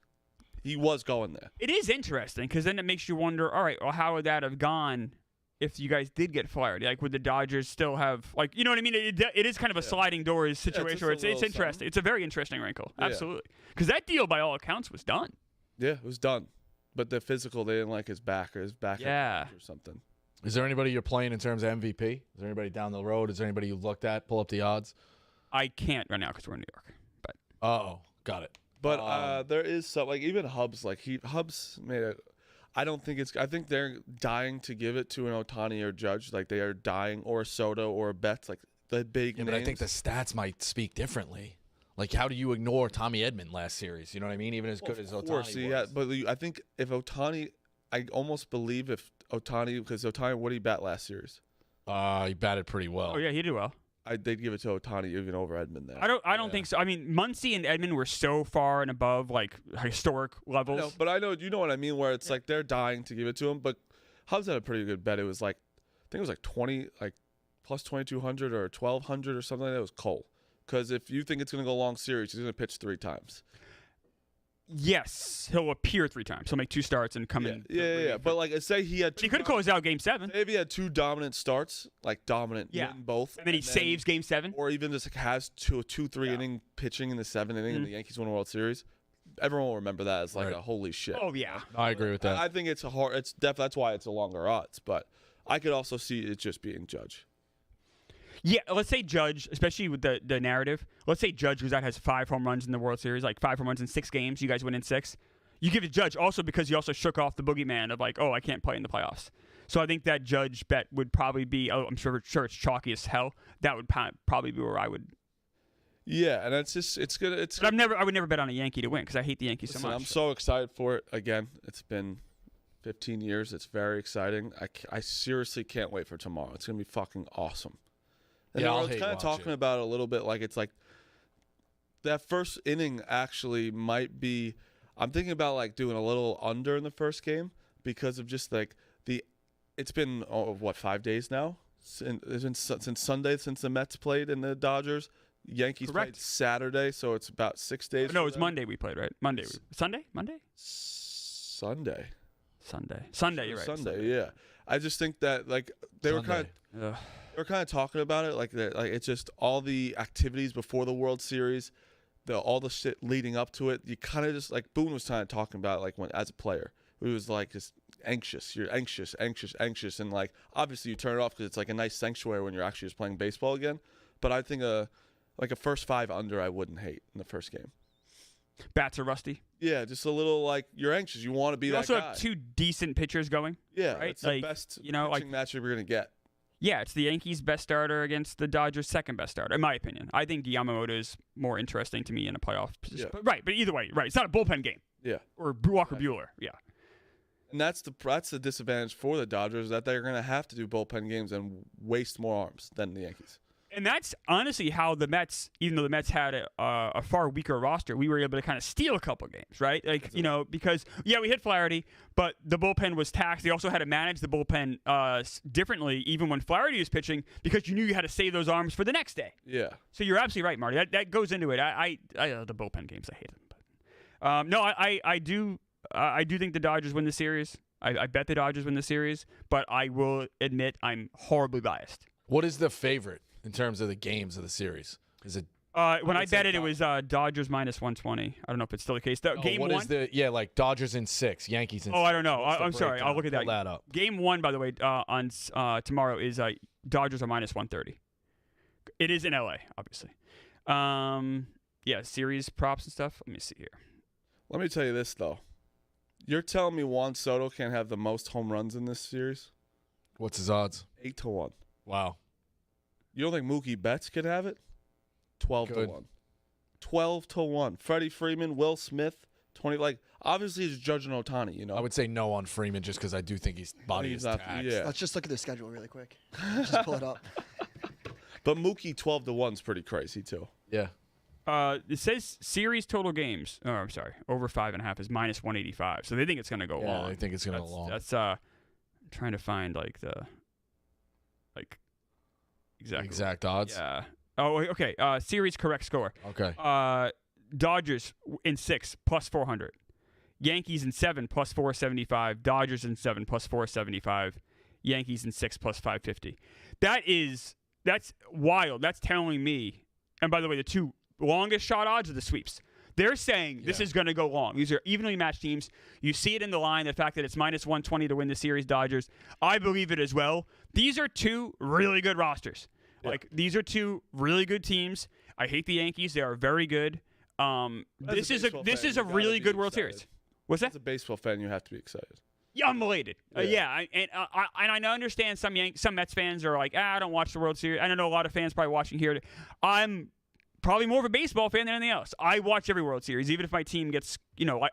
he was going there. It is interesting because then it makes you wonder. All right, well, how would that have gone if you guys did get Flaherty? Would the Dodgers still have you know what I mean? It is kind of a sliding doors situation where it's interesting. Something. It's a very interesting wrinkle. Yeah. Absolutely, because that deal by all accounts was done. Yeah, it was done. But the physical, they didn't like his back or or something. Is there anybody you're playing in terms of MVP? Is there anybody down the road? Is there anybody you've looked at? Pull up the odds. I can't right now because we're in New York. But got it. But there is some even Hubs Hubs made it. I think they're dying to give it to an Ohtani or Judge. They are dying, or Soto or Betts, the big names. But I think the stats might speak differently. How do you ignore Tommy Edman last series? You know what I mean? Even as good as Ohtani was. Yeah, but I think if Ohtani, I almost believe if Ohtani, because Ohtani, what did he bat last series? He batted pretty well. Oh yeah, he did well. They'd give it to Ohtani even over Edman there. I don't think so. I mean, Muncy and Edman were so far and above historic levels. But I know you know what I mean. Where it's they're dying to give it to him. But Hubs had a pretty good bet. It was I think it was 20, plus 2,200 or 1,200 or something like that. It was Cole. Because if you think it's going to go a long series, he's going to pitch 3 times. Yes, he'll appear 3 times. He'll make 2 starts and come in. Yeah. But like, say he had. He could close out Game 7. Say if he had 2 dominant starts, like dominant, win both, and then he saves Game 7, or even just like has 2-3 inning pitching in the 7th inning, and the Yankees win a World Series. Everyone will remember that as like a holy shit. Oh yeah, I agree with that. I think it's a hard. It's that's why it's a longer odds. But I could also see it just being Judge. Yeah, let's say Judge, especially with the narrative. Let's say Judge goes out, has 5 home runs in the World Series, like 5 home runs in 6 games. You guys win in 6. You give it Judge also because he also shook off the boogeyman of like, oh, I can't play in the playoffs. So I think that Judge bet would probably be. Oh, I'm sure it's chalky as hell. That would probably be where I would. Yeah, and it's gonna. But I would never bet on a Yankee to win because I hate the Yankees so much. I'm so excited for it. Again, it's been 15 years. It's very exciting. I seriously can't wait for tomorrow. It's gonna be fucking awesome. And Yeah, I I'll was hate kind of watch talking it. about it a little bit. Like it's like that first inning actually might be. I'm thinking about like doing a little under in the first game because of just like It's been 5 days now. It's been since Sunday since the Mets played and the Dodgers. Yankees played Saturday, so it's about 6 days. No, it's Monday we played, right? Monday. Sunday? Monday? Sunday. You're right. Sunday, yeah. I just think that like they were kind of talking about it like it's just all the activities before the World Series, all the shit leading up to it. You kind of just like Boone was kind of talking about it, like when as a player, he was like just anxious. You're anxious, and like obviously you turn it off because it's like a nice sanctuary when you're actually just playing baseball again. But I think a first 5 under I wouldn't hate in the first game. Bats are rusty. Yeah, just a little like you're anxious. You want to be you that also guy. have 2 decent pitchers going. Yeah, right? it's the best pitching matchup you're gonna get. Yeah, it's the Yankees' best starter against the Dodgers' second best starter, in my opinion. I think Yamamoto is more interesting to me in a playoff position. Yeah. But either way, right? It's not a bullpen game. Yeah, or Walker Buehler. Yeah. And that's the disadvantage for the Dodgers, that they're going to have to do bullpen games and waste more arms than the Yankees. And that's honestly how the Mets, even though the Mets had a far weaker roster, we were able to kind of steal a couple games, right? Like, because, we hit Flaherty, but the bullpen was taxed. They also had to manage the bullpen differently, even when Flaherty was pitching, because you knew you had to save those arms for the next day. Yeah. So you're absolutely right, Marty. That goes into it. I the bullpen games, I hate them. But, no, I do think the Dodgers win the series. I bet the Dodgers win the series, but I will admit I'm horribly biased. What is the favorite in terms of the games of the series? Is it when I bet it was Dodgers minus 180. I don't know if it's still the case. Game what 1 is the like Dodgers in 6, Yankees in 6? Oh, I don't know. What's the I'm sorry. breakdown? I'll look at that. Pull that up. Game 1, by the way, on tomorrow is Dodgers are minus 130. It is in LA, obviously. Series props and stuff. Let me see here. Let me tell you this though. You're telling me Juan Soto can't have the most home runs in this series? What's his odds? 8-1. Wow. You don't think Mookie Betts could have it? 12-1. 12-1. Freddie Freeman, Will Smith, 20. Like obviously he's judging Ohtani. I would say no on Freeman just because I do think his body is taxed. Yeah. Let's just look at the schedule really quick. Just pull it up. But Mookie 12-1 is pretty crazy too. Yeah. It says series total games. Oh, I'm sorry. Over 5.5 is minus 185. So they think it's going to go long. I think it's going to go long. That's I'm trying to find exact odds. Yeah. Oh, okay. Series correct score. Okay. Dodgers in 6 plus 400. Yankees in 7 plus 475. Dodgers in 7 plus 475. Yankees in 6 plus 550. That's wild. That's telling me. And by the way, the 2 longest shot odds are the sweeps. They're saying this is going to go long. These are evenly matched teams. You see it in the line, the fact that it's minus 120 to win the series, Dodgers. I believe it as well. These are 2 really good rosters. Yeah. Like, these are 2 really good teams. I hate the Yankees. They are very good. This is a really good World Series. What's that? As a baseball fan, you have to be excited. Yeah, I'm elated. I understand some Mets fans are like, I don't watch the World Series. I don't know a lot of fans probably watching here. I'm probably more of a baseball fan than anything else. I watch every World Series, even if my team gets,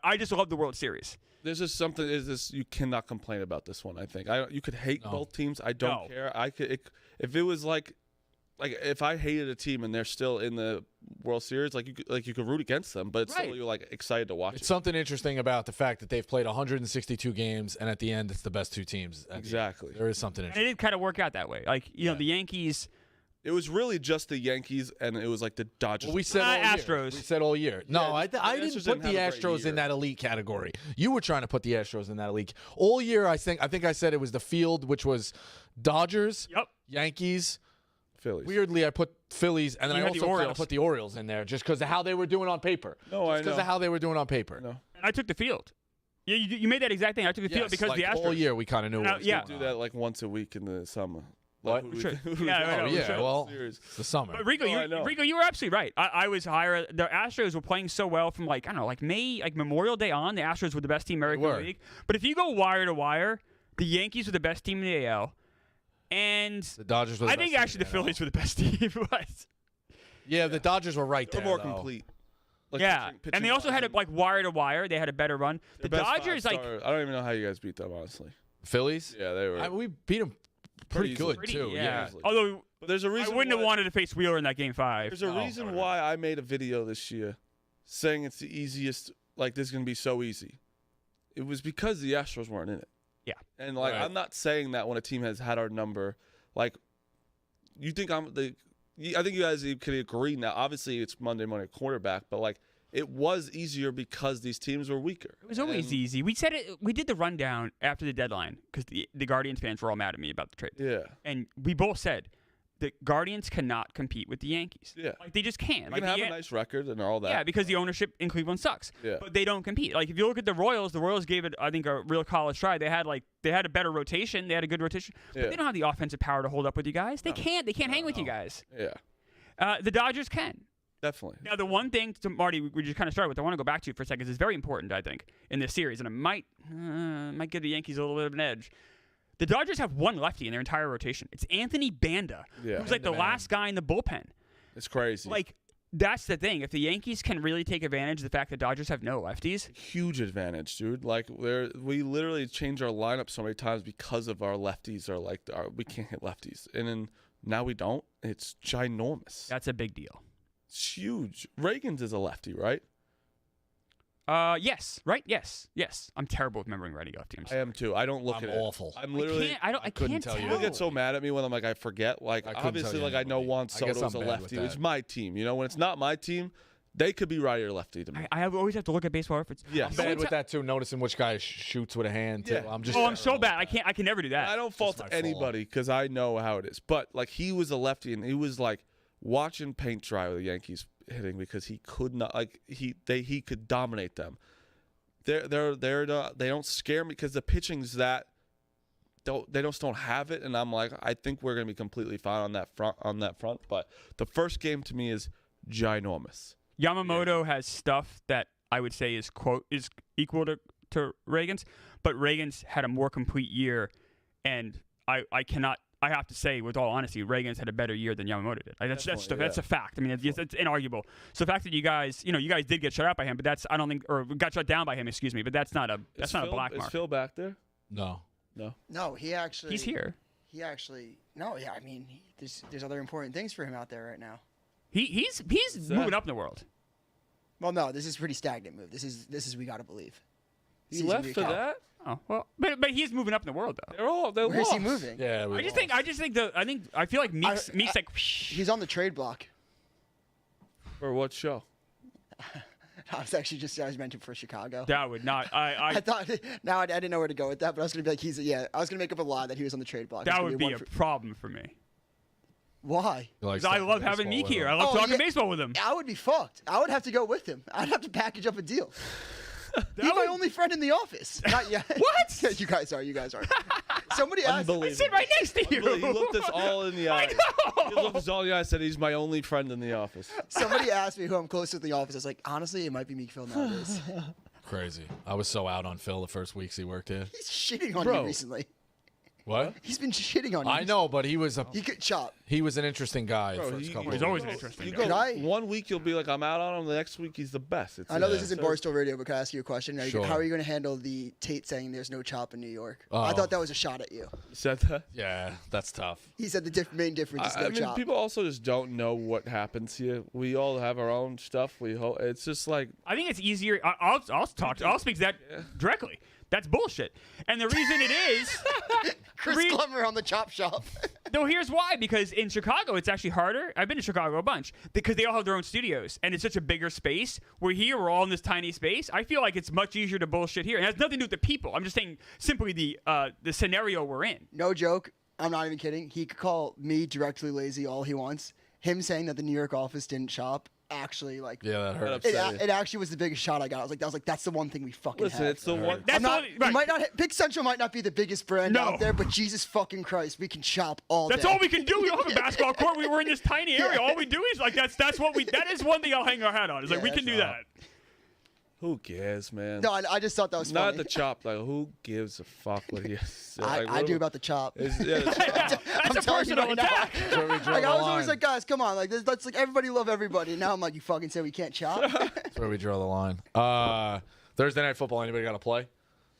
I just love the World Series. There's just something. You cannot complain about this one. I think you could hate both teams. I don't care. I could if it was like if I hated a team and they're still in the World Series, you could root against them, but still you're excited to watch. It's something interesting about the fact that they've played 162 games, and at the end, it's the best 2 teams. Exactly. There is something interesting. And it did kind of work out that way. The Yankees It was really just the Yankees, and it was like the Dodgers. Well, we said all year. Astros. We said all year. No, Yeah, I the didn't Astros put didn't the have a great Astros in year. that elite category. You were trying to put the Astros in that elite. All year, I think I said it was the field, which was Dodgers, Yep. Yankees. Phillies. Weirdly, I put Phillies, and then You I had the also kind of Orioles. put the Orioles in there just because of how they were doing on paper. No, I Just because know. of how they were doing on paper. No. I took the field. You made that exact thing. I took the field Yes, because like the Astros. all year we kind of knew what was yeah. going Do on. that like once a week in the summer. What? Like, Sure. who- Yeah, I Oh, know, yeah, sure. well, Serious. it's the summer. But Rico, Oh, I know. you were absolutely right. I was higher. The Astros were playing so well from like I don't know, like May, like Memorial Day on. The Astros were the best team in the were. American League. But if you go wire to wire, the Yankees were the best team in the AL, and The Dodgers were the I best think team actually in the Phillies were the best team. Yeah, the Dodgers were right They're there. more though. complete. Like, yeah, and they also had it like wire to wire. They had a better run. The Their best Dodgers, like five-star- I don't even know how you guys beat them, honestly. Phillies? Yeah, they were. We beat them pretty easily. good, pretty, too. yeah. easily. Although But there's a I reason. wouldn't have why- wanted to face Wheeler in that game 5. There's a No, reason no, no. why I made a video this year saying it's the easiest. Like this is gonna be so easy. It was because the Astros weren't in it. Yeah. And like Right. I'm not saying that when a team has had our number. Like, you think I'm the? I think you guys could agree now. Obviously, it's Monday morning quarterback, but like it was easier because these teams were weaker. It was always And- easy. We said it. We did the rundown after the deadline because the Guardians fans were all mad at me about the trade, Yeah. and we both said the Guardians cannot compete with the Yankees. Yeah. Like they just can't. You Like can have the a Yan- nice record and all that. Yeah, because the ownership in Cleveland sucks. Yeah. But they don't compete. Like if you look at the Royals gave it, I think, a real college try. They had a better rotation. They had a good rotation. But Yeah. they don't have the offensive power to hold up with you guys. They can't. They can't hang with you guys. Yeah. The Dodgers can. Definitely. Now, the one thing, to Marty, we just kind of started with, I want to go back to for a second, 'cause it's very important, I think, in this series, and it might give the Yankees a little bit of an edge. The Dodgers have one lefty in their entire rotation. It's Anthony Banda, Yeah. who's like the Banda, last guy in the bullpen. It's crazy. Like, that's the thing. If the Yankees can really take advantage of the fact that Dodgers have no lefties, huge advantage, dude. Like we literally change our lineup so many times because of our lefties are like we can't hit lefties, and then now we don't. It's ginormous. that's a big deal. It's huge. Reagan's is a lefty, right? Yes, right? Yes. I'm terrible with remembering righty lefty. I'm I sorry. am too. I don't look I'm at awful. it. I'm literally. I couldn't can't tell you. People get so mad at me when I'm like I forget. Like I couldn't obviously, tell you like I know anybody. Juan I guess Soto's a I'm bad with lefty. that. It's my team. You know, when it's not my team, they could be righty or lefty to me. I always have to look at baseball reference. Yes. I'm The only bad with ti- that, too, noticing which guy shoots with a hand, too. Yeah. I'm just I'm so terrible bad. at that. I can never do that. I don't fault my fault. anybody because I know how it is. But like he was a lefty and he was like watching paint dry with the Yankees hitting because he could not he could dominate them. They don't scare me because the pitching's that they just don't have it, and I'm like I think we're gonna be completely fine on that front. But the first game to me is ginormous. Yamamoto has stuff that I would say is equal to Reagan's, but Reagan's had a more complete year, and I have to say with all honesty, Reagan's had a better year than Yamamoto did. Like, that's Definitely, a fact. I mean, it's inarguable. So the fact that you guys did get shut out by him, but got shut down by him, excuse me, but that's not a black Is mark. Phil back there? No. No, he actually. He's here. No, yeah. I mean, there's other important things for him out there right now. He's moving up in the world. Well, no, this is a pretty stagnant move. This is we gotta believe. He He's left gonna be for a cop. that? Oh well, but he's moving up in the world though. They Where's he lost. moving? Yeah, we I just lost. think I feel like Meek's like He's on the trade block. For what show? I was mentioned for Chicago. that would not. I thought now I didn't know where to go with that, but I was gonna be like I was gonna make up a lie that he was on the trade block. It's that gonna would be one a for- problem for me. Why? Like 'Cause I stuff love in having baseball Meek with here. him. I love Oh, talking yeah. baseball with him. I would be fucked. I would have to go with him. I'd have to package up a deal. He's my only friend in the office. Not yet. What? You guys are. Somebody asked. I sit right next to you. He looked us all in the eye. He looked us all in the eye and said he's my only friend in the office. Somebody asked me who I'm close with in the office. I was like, honestly, it might be Meek Phil nowadays. Crazy. I was so out on Phil the first weeks he worked here. He's shitting on Bro. you recently. What? He's been shitting on you. I know, but he was He could chop. an interesting guy Bro, the first couple he's of always weeks. an interesting You guy. go Could I- 1 week you'll be like I'm out on him. The next week he's the best. I know this Yeah. isn't Barstool Radio, but can I ask you a question? Sure. How are you going to handle the Tate saying there's no chop in New York? Oh. I thought that was a shot at you. You said that. Yeah, that's tough. He said the main difference is no I mean, chop. people also just don't know what happens here. We all have our own stuff. It's just like I think it's easier. I'll speak to that directly. That's bullshit. And the reason it is, Chris Plummer on the chop shop. No, here's why. Because in Chicago, it's actually harder. I've been to Chicago a bunch because they all have their own studios, and it's such a bigger space. We're here, we're all in this tiny space. I feel like it's much easier to bullshit here, and it has nothing to do with the people. I'm just saying simply the scenario we're in. No joke. I'm not even kidding. He could call me directly lazy all he wants. Him saying that the New York office didn't shop actually like Yeah, that hurt. upset it actually was the biggest shot I got. I was like that's the one thing we fucking Listen, have. it's the one. That's I'm not, all, right. we might not Pick Central might not be the biggest brand No. out there, but Jesus fucking Christ, we can shop all That's day. all we can do. We don't have a basketball court. We were in this tiny area. All we do is like that's what we. That is one thing I'll hang our hat on. Is like Yeah, we can do that. Who cares, man? No, I just thought that was Not funny. the chop. Like, who gives a fuck what he has? I do about the chop. Yeah, the chop. That's a telling you personal right now. attack. That's where we draw Like the I was line. always like, guys, come on, like let's like everybody love everybody. Now I'm like, you fucking say we can't chop. That's where we draw the line. Thursday Night Football, anybody got to play?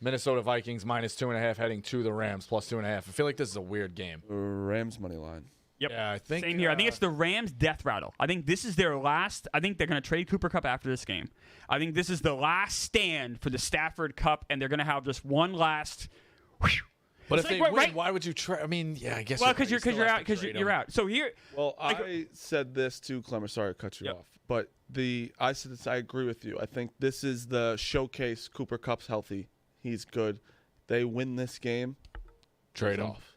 Minnesota Vikings -2.5 heading to the Rams +2.5. I feel like this is a weird game. Rams money line. Yep. Yeah, I think Same here. I think it's the Rams' death rattle. I think this is their last. I think they're going to trade Cooper Kupp after this game. I think this is the last stand for the Stafford Cup, and they're going to have just one last. Whew. But It's if like, they right- win, why would you try? I mean, yeah, I guess. Well, right. because You still you're have out. to Because trade you're him. out. So here. Well, Like- I said this too, Clemmer. Sorry to cut you Yep. off. But I said this. I agree with you. I think this is the showcase. Cooper Kupp's healthy. He's good. They win this game. Trade it's him. off.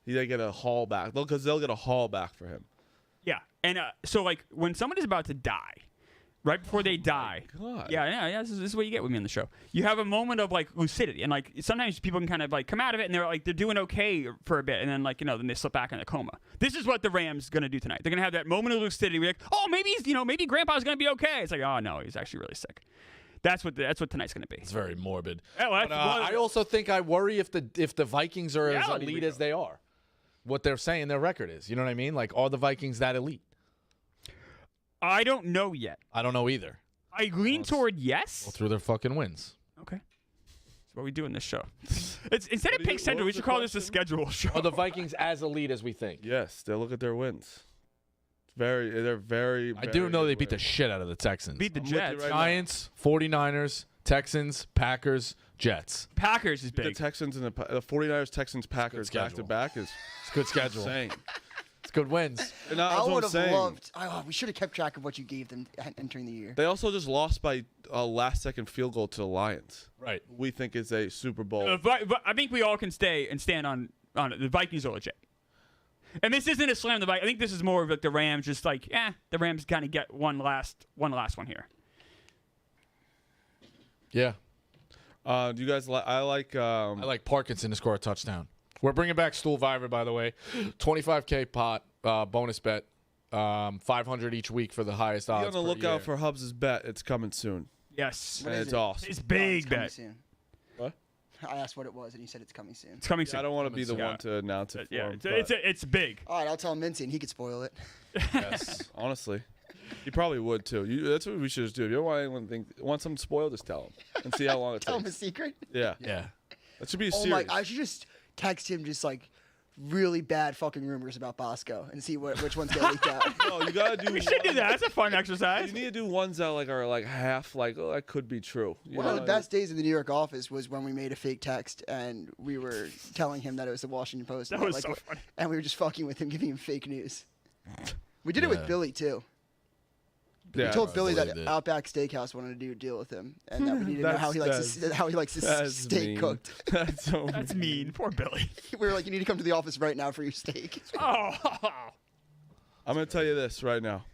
They get a haul back because they'll get a haul back for him. Yeah, and so like when someone is about to die, right before they die. God. Yeah. This is what you get with me on the show. You have a moment of like lucidity, and like sometimes people can kind of like come out of it, and they're doing okay for a bit, and then like then they slip back in a coma. This is what the Rams gonna do tonight. They're gonna have that moment of lucidity. Where like, oh, maybe maybe Grandpa's gonna be okay. It's like, oh no, he's actually really sick. That's what tonight's gonna be. It's very morbid. Yeah, well, But, that's one of I the- also think I worry if the Vikings are as Reality elite we as they are. What they're saying their record is. You know what I mean? Like, are the Vikings that elite? I don't know yet. I don't know either. I lean toward yes. Well, through their fucking wins. Okay. That's what we do in this show. It's instead of What do you- Pick Central, what we was should the call this a question? schedule show. Are the Vikings as elite as we think? Yes, they look at their wins. They're very. I do know they beat the shit out of the Texans. Beat the I'm with you Jets. right now. Giants, 49ers, Texans, Packers, Jets. Packers is The big. Texans and the 49ers, Texans, Packers back to schedule. back is It's a good schedule. insane. It's good wins. And that's I what would I'm have saying. loved. We should have kept track of what you gave them entering the year. They also just lost by a last-second field goal to the Lions. Right. We think is a Super Bowl. I think we all can stay and stand on it. The Vikings are legit. And this isn't a slam. I think this is more of like the Rams, just like, the Rams kind of get one last one here. Yeah. Do you guys like? I like. I like Parkinson to score a touchdown. We're bringing back Stool Viver, by the way. $25K pot, bonus bet. 500 each week for the highest Be odds. on the per lookout year. for Hubs' bet. It's coming soon. Yes. And is it's it? awesome. It's Oh, big it's coming bet. soon. What? I asked what it was, and he said it's coming soon. It's coming Yeah, soon. I don't want to be the Yeah. one to announce it. For Yeah, him, it's big. All right, I'll tell Mincy, and he could spoil it. Yes. honestly, you probably would too. That's what we should just do. If you don't want anyone to want something spoiled, just tell him and see how long it Tell him a takes. secret. Yeah, Yeah. that should be a Oh series. my! I should just text him just like really bad fucking rumors about Bosco and see which ones get leaked out. No, you gotta do. We should do that. That's a fun exercise. You need to do ones that are like half like that could be true. You One of know? the best days in the New York office was when we made a fake text and we were telling him that it was the Washington Post. That and was like, so funny. And we were just fucking with him, giving him fake news. We did it Yeah. with Billy too. Yeah, We told I Billy that believed it. Outback Steakhouse wanted to do a deal with him, and that we needed to know how he likes his that's steak mean. cooked. That's so That's mean. Poor Billy. We were like, "You need to come to the office right now for your steak." Oh. I'm gonna tell you this right now.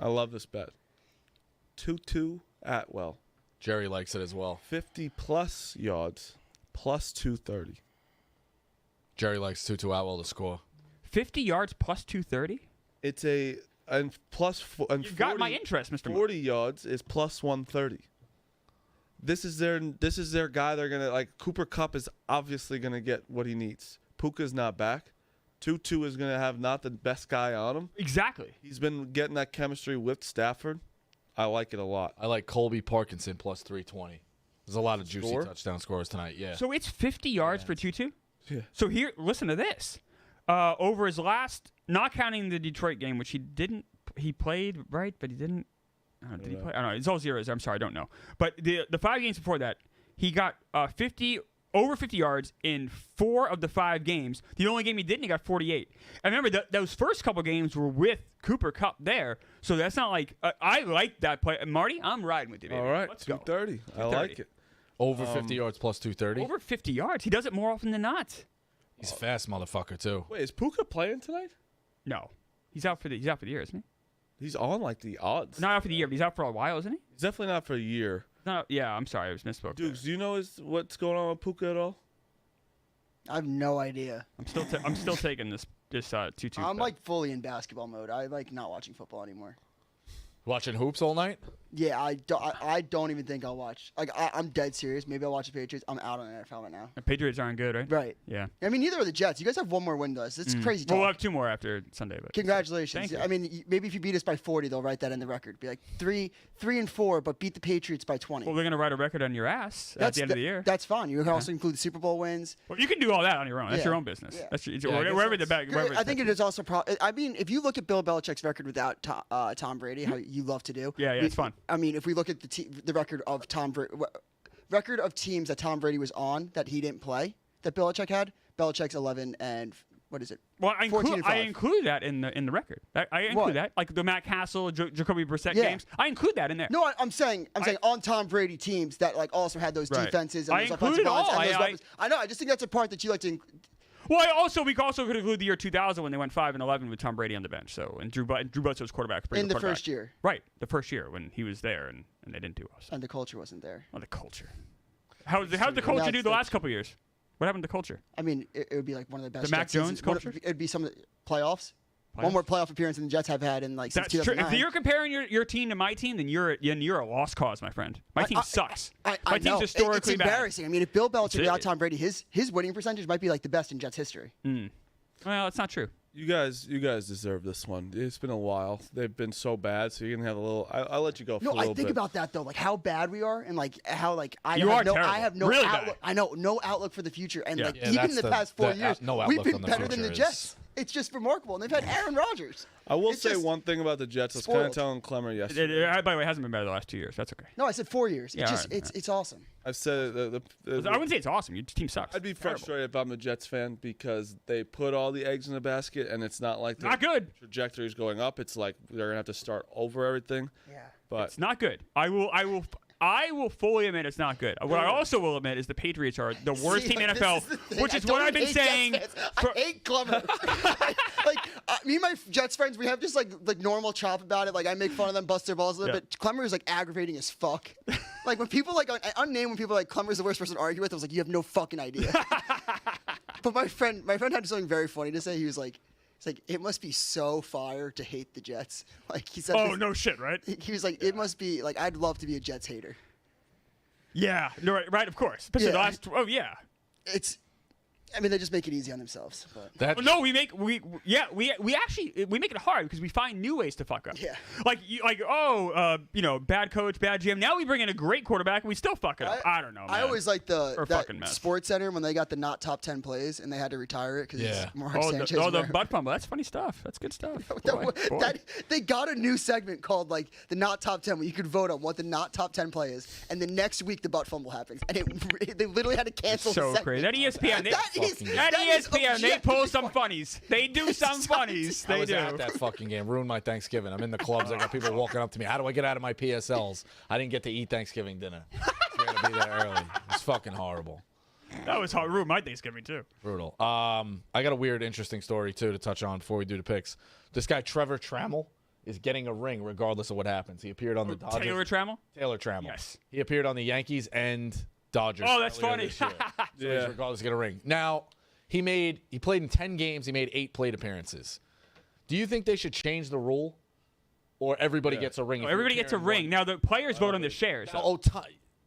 I love this bet. 2-2 Atwell, Jerry likes it as well. 50+ yards, plus 230. Jerry likes Tutu Atwell to score. 50 yards plus 230? It's and plus and You got my interest, Mr. Moore. 40 yards is plus 130. This is their guy. They're gonna like Cooper Kupp is obviously gonna get what he needs. Puka's not back. Tutu is gonna have not the best guy on him. Exactly. He's been getting that chemistry with Stafford. I like it a lot. I like Colby Parkinson plus 320. There's a lot of juicy Score? touchdown scores tonight. Yeah. So it's 50 yards for Tutu? Yeah. So here, listen to this. Over his last, not counting the Detroit game, which he played, right? But he didn't. Did he play? I don't know. It's all zeros. I'm sorry, I don't know. But the 5 games before that, he got 50 over 50 yards in 4 of the 5 games. The only game he didn't, he got 48. And remember, those first couple games were with Cooper Kupp there, so that's not like I like that play. Marty, I'm riding with you, baby. All right, Let's go. 230. I like it. Over 50 yards plus 230. Over 50 yards. He does it more often than not. He's a fast motherfucker too. Wait, is Puka playing tonight? No, he's out for the year, isn't he? He's on like the odds. Not out for the year, but he's out for a while, isn't he? He's definitely not for a year. No, yeah, I'm sorry, I was misspoke. Dukes, do you know what's going on with Puka at all? I have no idea. I'm still taking this 2-2. I'm like fully in basketball mode. I like not watching football anymore. Watching hoops all night? Yeah, I don't even think I'll watch. Like I'm dead serious. Maybe I'll watch the Patriots. I'm out on NFL right now. The Patriots aren't good, right? Right. Yeah. I mean, neither are the Jets. You guys have one more win to us. It's crazy talk. Well, we'll have 2 more after Sunday. But Congratulations. Thank you. I mean, maybe if you beat us by 40, they'll write that in the record. Be like 3-4, but beat the Patriots by 20. Well, they're gonna write a record on your ass at the end of the year. That's fine. You can also include the Super Bowl wins. Well, you can do all that on your own. That's Yeah. your own business. Yeah. That's your, Yeah, I guess wherever the that's- bag. Wherever I think it is also. I mean, if you look at Bill Belichick's record without Tom Brady, how you love to do. Yeah, it's fun. I mean, if we look at the record of record of teams that Tom Brady was on that he didn't play, that Belichick had, Belichick's 11 and what is it? Well, I 14 and 5. include that in the record. I include What? that, like the Matt Castle, Jacoby Brissett Yeah. games. I include that in there. No, I'm saying on Tom Brady teams that like also had those Right. defenses and I those include offensive it lines all. and those I- weapons. I know. I just think that's a part that you like to. Well, we could include the year 2000 when they went 5-11 with Tom Brady on the bench. So and Drew Bledsoe was quarterback. In the first year. Right, the first year when he was there and they didn't do us. And the culture wasn't there. Oh, the culture. How'd the culture do the that's- last couple of years? What happened to culture? I mean, it would be like one of the best. The Mac Jets seasons. Jones culture? It'd be some of the playoffs. One more playoff appearance than the Jets have had in like since That's true. 2009. If you're comparing your team to my team, then you're a lost cause, my friend. My team sucks. I My know. team's historically it's bad. embarrassing. I mean, if Bill Belichick It's without it. Tom Brady, his winning percentage might be like the best in Jets history. Well, it's not true. You guys deserve this one. It's been a while. They've been so bad, so you're gonna have a little. I'll let you go for No, a little I think bit. about that though, like how bad we are, and like how like I You have are no, terrible. I have no Really outlook. bad. I know no outlook for the future, and Yeah. like Yeah, even that's in the the- past 4 the years, no we've outlook been on the better than the future Jets. is- It's just remarkable, and they've had Aaron Rodgers. I will It's say just one thing about the Jets. I was kind of spoiled. telling Clemmer yesterday. By the way, it hasn't been better the last 2 years. That's okay. No, I said 4 years. Yeah, It's just all right, it's awesome. I've said I wouldn't say it's awesome. Your team sucks. I'd be Terrible. frustrated if I'm a Jets fan because they put all the eggs in the basket, and it's not like the Not good. trajectory is going up. It's like they're gonna have to start over everything. Yeah. But It's not good. I will fully admit it's not good. What I also will admit is the Patriots are the worst See, team in like, NFL, this is the thing. which I is don't what I've been hate Jets saying. fans. for- I hate Clemmer. Me and my Jets friends, we have just like normal chop about it. Like I make fun of them, bust their balls a little Yeah. bit. Clemmer is like aggravating as fuck. Like when people like unnamed when people are like Clemmer's the worst person to argue with, I was like, you have no fucking idea. But my friend had something very funny to say. He was like, it's like it must be so fire to hate the Jets. Like he said. Oh this- no shit, right? He was like, it must be like I'd love to be a Jets hater. Yeah, no, right. Of course. Especially the Yeah. last. Oh yeah. I mean, they just make it easy on themselves. But That Well, no, we make it hard because we find new ways to fuck up. Yeah. Bad coach, bad GM. Now we bring in a great quarterback and we still fuck it up. I don't know. I man. always like We're a that fucking mess. Sports Center when they got the not top 10 plays and they had to retire it because Yeah. Mark Oh, Sanchez. the were- butt fumble. That's funny stuff. That's good stuff. Boy. they got a new segment called like the not top 10 where you could vote on what the not top 10 play is, and the next week the butt fumble happens, and they literally had to cancel. So the crazy. segment. That ESPN. That is ESPN. They pull objectively some funny. funnies. They do some funnies. I They was do. at that fucking game. Ruined my Thanksgiving. I'm in the clubs. I got people walking up to me. How do I get out of my PSLs? I didn't get to eat Thanksgiving dinner. So we had to be there early. It's fucking horrible. That was hard. Ruined my Thanksgiving too. Brutal. I got a weird, interesting story too to touch on before we do the picks. This guy Trevor Trammell is getting a ring regardless of what happens. He appeared on the Dodgers. Taylor Trammell. Taylor Trammell. Yes. He appeared on the Yankees and Dodgers. Oh, that's earlier funny. this year. So Yeah. he's regardless get a ring. Now he played in 10 games. He made 8 plate appearances. Do you think they should change the rule, or everybody gets a ring? if you Everybody appear gets a in ring. one? Now the players vote on the shares. What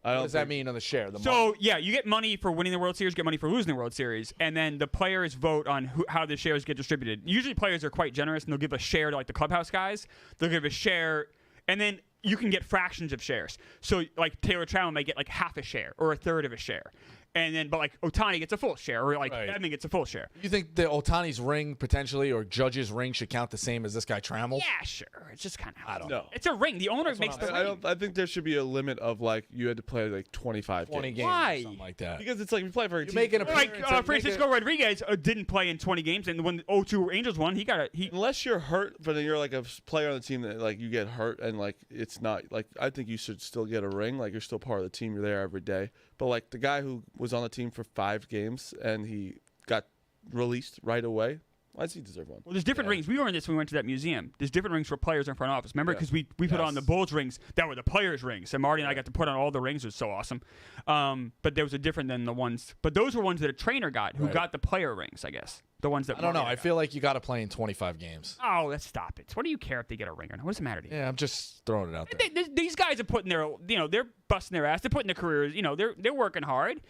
does that mean on the share? The money? So yeah, you get money for winning the World Series, get money for losing the World Series, and then the players vote on how the shares get distributed. Usually, players are quite generous, and they'll give a share to like the clubhouse guys. They'll give a share, and then you can get fractions of shares. So like Taylor Trammell may get like half a share or a third of a share, And then, but like Ohtani gets a full share, or like Right. Edman gets a full share. You think the Ohtani's ring potentially or Judge's ring should count the same as this guy Trammell's? Yeah, sure. It's just kind of. I don't know. It's a ring. The owner what makes I'm the saying. ring. I think there should be a limit of like you had to play like 25 20 games. games Why? or something like that. Because it's like you play for a You're team. making a Like appearance and Francisco Rodriguez didn't play in 20 games, and when the 0-2 Angels won, he got a he. Unless you're hurt, but then you're like a player on the team that like you get hurt and like it's not like I think you should still get a ring. Like you're still part of the team. You're there every day. But like the guy who was on the team for 5 games and he got released right away, why does he deserve one? Well, there's different rings. We were in this when we went to that museum. There's different rings for players in front office. Remember, Yeah. because we put on Yes. the Bulls rings that were the players' rings. And Marty and I got to put on all the rings. It was so awesome. But there was a different than the ones. But those were ones that a trainer got, who Right. got the player rings, I guess. The ones that I don't know. Marty I got. feel like you got to play in 25 games. Oh, let's stop it. What do you care if they get a ring or not? What does it matter to you? Yeah, I'm just throwing it out there. These guys are putting their, they're busting their ass. They're putting their careers, they're working hard.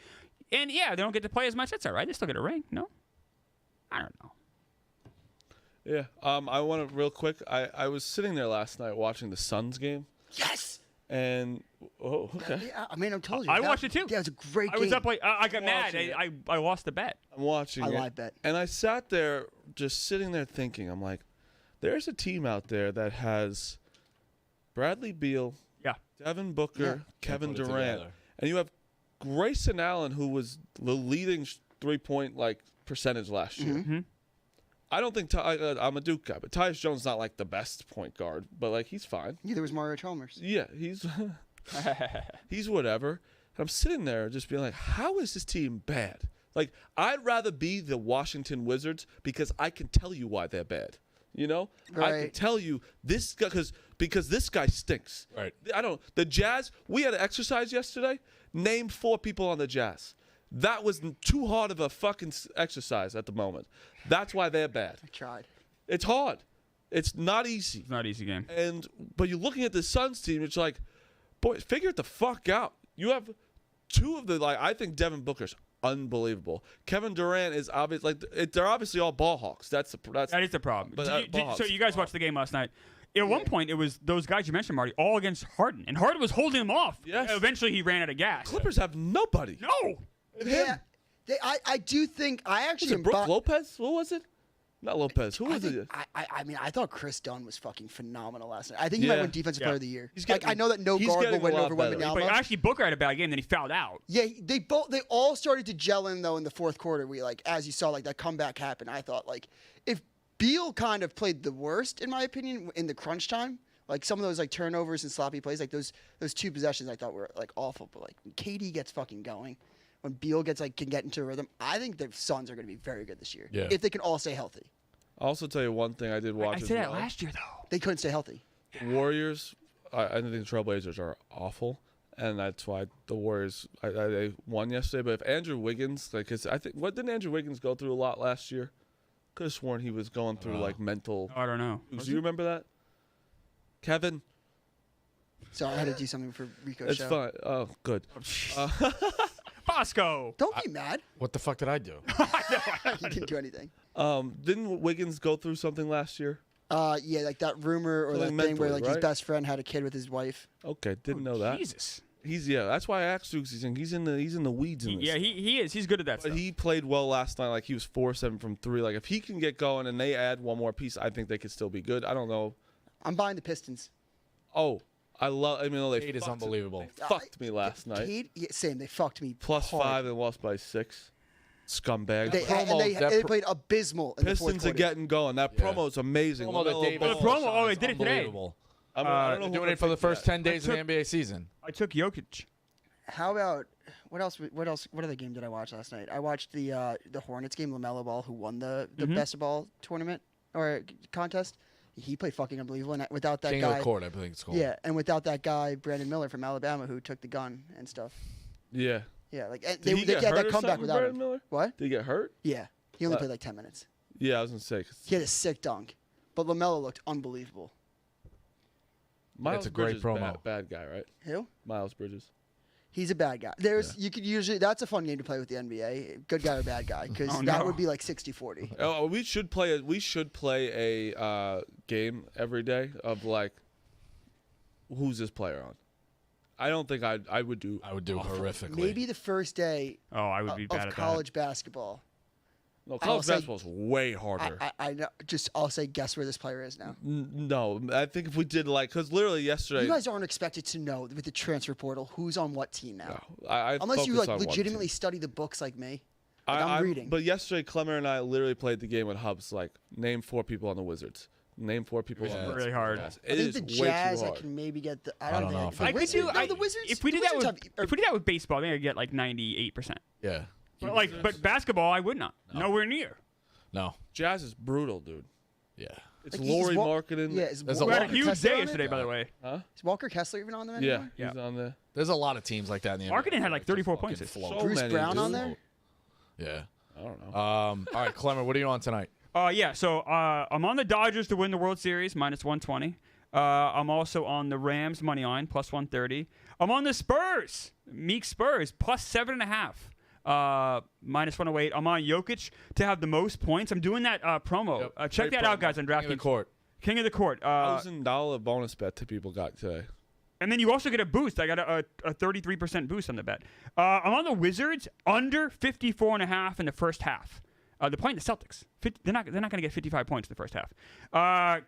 And yeah, they don't get to play as much. That's all right. They still get a ring. No? I don't know. Yeah. I want to real quick. I was sitting there last night watching the Suns game, Yes. and okay. Yeah, I mean, I told you. I that- watched it too. Yeah, it was a great I game. was up like, I got mad. watching I lost the bet. I'm watching I it, live bet. and I sat there just sitting there thinking. I'm like, there's a team out there that has Bradley Beal, Yeah. Devin Booker, Yeah. Kevin Put it Durant, together. and you have Grayson Allen, who was the leading 3-point like percentage last year. Mhm. I don't think I'm a Duke guy, but Tyus Jones is not like the best point guard, but like he's fine. Neither was Mario Chalmers. Yeah, he's he's whatever. And I'm sitting there just being like, how is this team bad? Like I'd rather be the Washington Wizards because I can tell you why they're bad. You know, I can Right. tell you this guy because this guy stinks. Right. I don't. The Jazz. We had an exercise yesterday. Name 4 people on the Jazz. That was too hard of a fucking exercise at the moment. That's why they're bad. I tried. It's hard. It's not easy. It's not an easy game. But you're looking at the Suns team. It's like, boy, figure it the fuck out. You have 2 of the I think Devin Booker's unbelievable. Kevin Durant is obvious. They're obviously all ball hawks. That That is the problem. But, So you guys watched the game last night. At one point, it was those guys you mentioned, Marty, all against Harden. And Harden was holding him off. Yes. Eventually, he ran out of gas. Clippers have nobody. No. Yeah. I do think I Was actually it Brooke Lopez? What was it? Not Lopez. Who was it? I mean, I thought Chris Dunn was fucking phenomenal last night. I think he might Yeah. win Defensive Yeah. Player of the Year. He's Like, getting- I know that no he's guard will getting a win lot over better. Wembanyama. But actually, Booker had a bad game, then he fouled out. Yeah, they all started to gel in though in the fourth quarter. We as you saw that comeback happen. I thought if Beal kind of played the worst in my opinion in the crunch time, like some of those turnovers and sloppy plays, like those 2 possessions I thought were awful. But when KD gets fucking going, when Beal gets can get into a rhythm, I think the Suns are going to be very good this year. Yeah. If they can all stay healthy. I'll also tell you one thing I did watch I as said that well. last year, though. They couldn't stay healthy. The Warriors, I think the Trailblazers are awful, and that's why the Warriors they won yesterday. But if Andrew Wiggins, cause I think didn't Andrew Wiggins go through a lot last year? Could have sworn he was going through mental. I don't know. Do you remember that, Kevin? Sorry, I had to do something for Rico's It's show. fine. Oh, good. Bosco. Don't be mad. What the fuck did I do? He didn't do anything. Didn't Wiggins go through something last year? Yeah, like that rumor or that Something thing where mentally, his right? best friend had a kid with his wife. Okay, didn't know that. Jesus. That's why I asked you. 'Cause he's in the weeds in this. Yeah, he is. He's good at that But stuff. he played well last night. Like he was 4-7 from 3. Like if he can get going and they add one more piece, I think they could still be good. I don't know. I'm buying the Pistons. Oh, they Cade is unbelievable. fucked me last night. Cade, yeah, same. They fucked me. Plus hard. 5 and lost by 6. Scumbag. They, promo, and they, that they pro- played abysmal in the fourth Pistons are quarter. getting going. That Yeah. promo is amazing. Promo that LaMelo Dave Ball. The promo- Ball they is did it today. unbelievable. I don't know who Doing to it for the pick first yet. 10 days of the NBA season. I took Jokic. How about what else? What other game did I watch last night? I watched the Hornets game. LaMelo Ball, who won the best of ball tournament or contest. He played fucking unbelievable. And without that King guy, of the court, I think it's called. yeah, and without that guy Brandon Miller from Alabama who took the gun and stuff. Yeah. Yeah, and Did he they get had hurt that or comeback something, without Brandon him. Miller? What? Did he get hurt? Yeah, he only Uh, played like 10 minutes. Yeah, I was gonna say. 'Cause He had a sick dunk, but LaMelo looked unbelievable. Miles a great Bridges, promo. Bad guy, right? Who? Miles Bridges. He's a bad guy. You could usually that's a fun game to play with the NBA. Good guy or bad guy, because Oh, that no. would be like 60-40. Oh, we should play a game every day of like who's this player on. I don't think I would do. I would do horrifically. Maybe the first day Oh, I would be bad of at college basketball. No, I'll college say- basketball is way harder. I know. Just I'll say, guess where this player is now. No, I think if we did because literally yesterday. You guys aren't expected to know with the transfer portal who's on what team now, I unless you focus like on one legitimately team. study the books like me. Like, I'm reading. But yesterday, Clemmer and I literally played the game with Hubs. Like, name 4 people on the Wizards. Name 4 people on the really hard. Yes, I it think is the way Jazz too I hard. can maybe get the. I don't don't know know. if The I I could Wizards, do. no, the Wizards. If we the did that Wizards with have- if we did that with baseball, I think I'd get like 98%. Yeah. But basketball, I would not. Nowhere near. No. Jazz is brutal, dude. Yeah. It's like, is Lori Wa- marketing. Yeah, is There's a We lot had a of huge Kessler day on yesterday, it? by the way. Is Walker Kessler even on there Yeah, anymore? he's on there. There's a lot of teams like that in the NBA. Marketing had like 34 Fucking points. float. So Bruce many, Brown on dude. there? Yeah. I don't know. All right, Clemmer, what are you on tonight? Yeah, so I'm on the Dodgers to win the World Series, -120. I'm also on the Rams money line, +130. I'm on the Spurs, Meek Spurs, +7.5, -108. I'm on Jokic to have the most points. I'm doing that promo. Check Great that out, promo. guys, on King of the DraftKings. court. King of the Court. $1,000 bonus bet that people got today. And then you also get a boost. I got a 33% boost on the bet. I'm on the Wizards under 54.5 in the first half. They're playing the Celtics. They're not going to get 55 points in the first half. I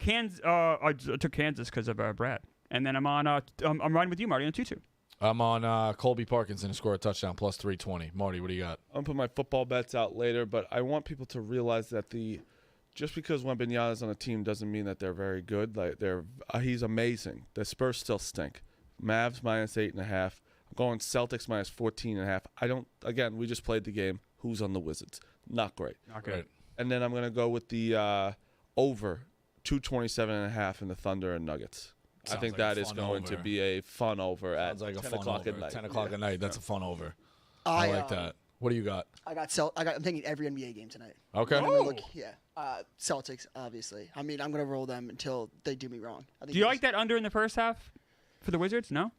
took Kansas because of Brad. And then I'm riding with you, Marty, on 2-2. I'm on Colby Parkinson to score a touchdown, +320. Marty, what do you got? I'm putting my football bets out later, but I want people to realize that just because Wembanyama's on a team doesn't mean that they're very good. Like he's amazing. The Spurs still stink. Mavs -8.5. I'm going Celtics -14.5. I don't. Again, we just played the game. Who's on the Wizards? Not great. Not good. Right. And then I'm gonna go with the over 227.5 in the Thunder and Nuggets. I Sounds think like that a is fun going over. to be a fun over at Sounds like a 10 fun o'clock over. at night. 10 o'clock at night. That's a fun over. I I like that. What do you got? I'm thinking every NBA game tonight. Okay. I'm gonna look, Celtics, obviously. I mean, I'm gonna roll them until they do me wrong. I think Do you it's- like that under in the first half for the Wizards? No?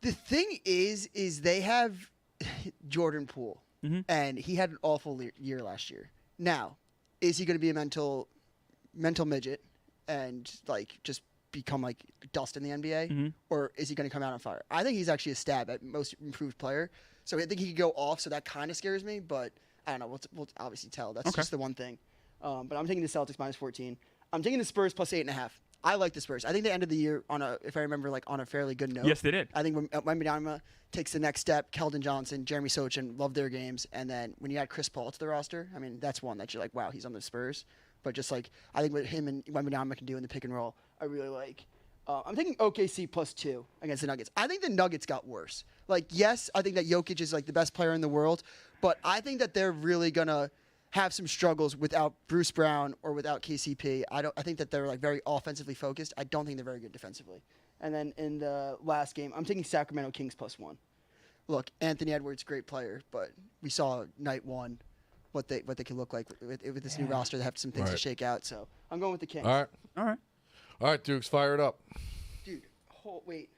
The thing is they have Jordan Poole, and he had an awful year last year. Now, is he going to be a mental midget and like just become like dust in the NBA, or is he going to come out on fire? I think he's actually a stab at most improved player, so I think he could go off. So that kind of scares me, but I don't know. We'll obviously tell. That's just the one thing. But I'm taking the Celtics -14. I'm taking the Spurs +8.5. I like the Spurs. I think they ended the year if I remember, on a fairly good note. Yes, they did. I think when Wembanyama takes the next step, Keldon Johnson, Jeremy Sochan love their games, and then when you add Chris Paul to the roster, I mean that's one that you're like, wow, he's on the Spurs. But just like I think what him and Wembanyama can do in the pick and roll, I really like. I'm taking OKC +2 against the Nuggets. I think the Nuggets got worse. Like, yes, I think that Jokic is like the best player in the world, but I think that they're really gonna have some struggles without Bruce Brown or without KCP. I think that they're like very offensively focused. I don't think they're very good defensively. And then in the last game, I'm taking Sacramento Kings +1. Look, Anthony Edwards, great player, but we saw night one what they can look like with this new roster. They have some things to Right. shake out. So I'm going with the Kings. All right. All right. Dukes, fire it up. Dude, wait.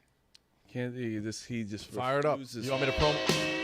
Can't he just Fire it up. refuses. You want me to promo?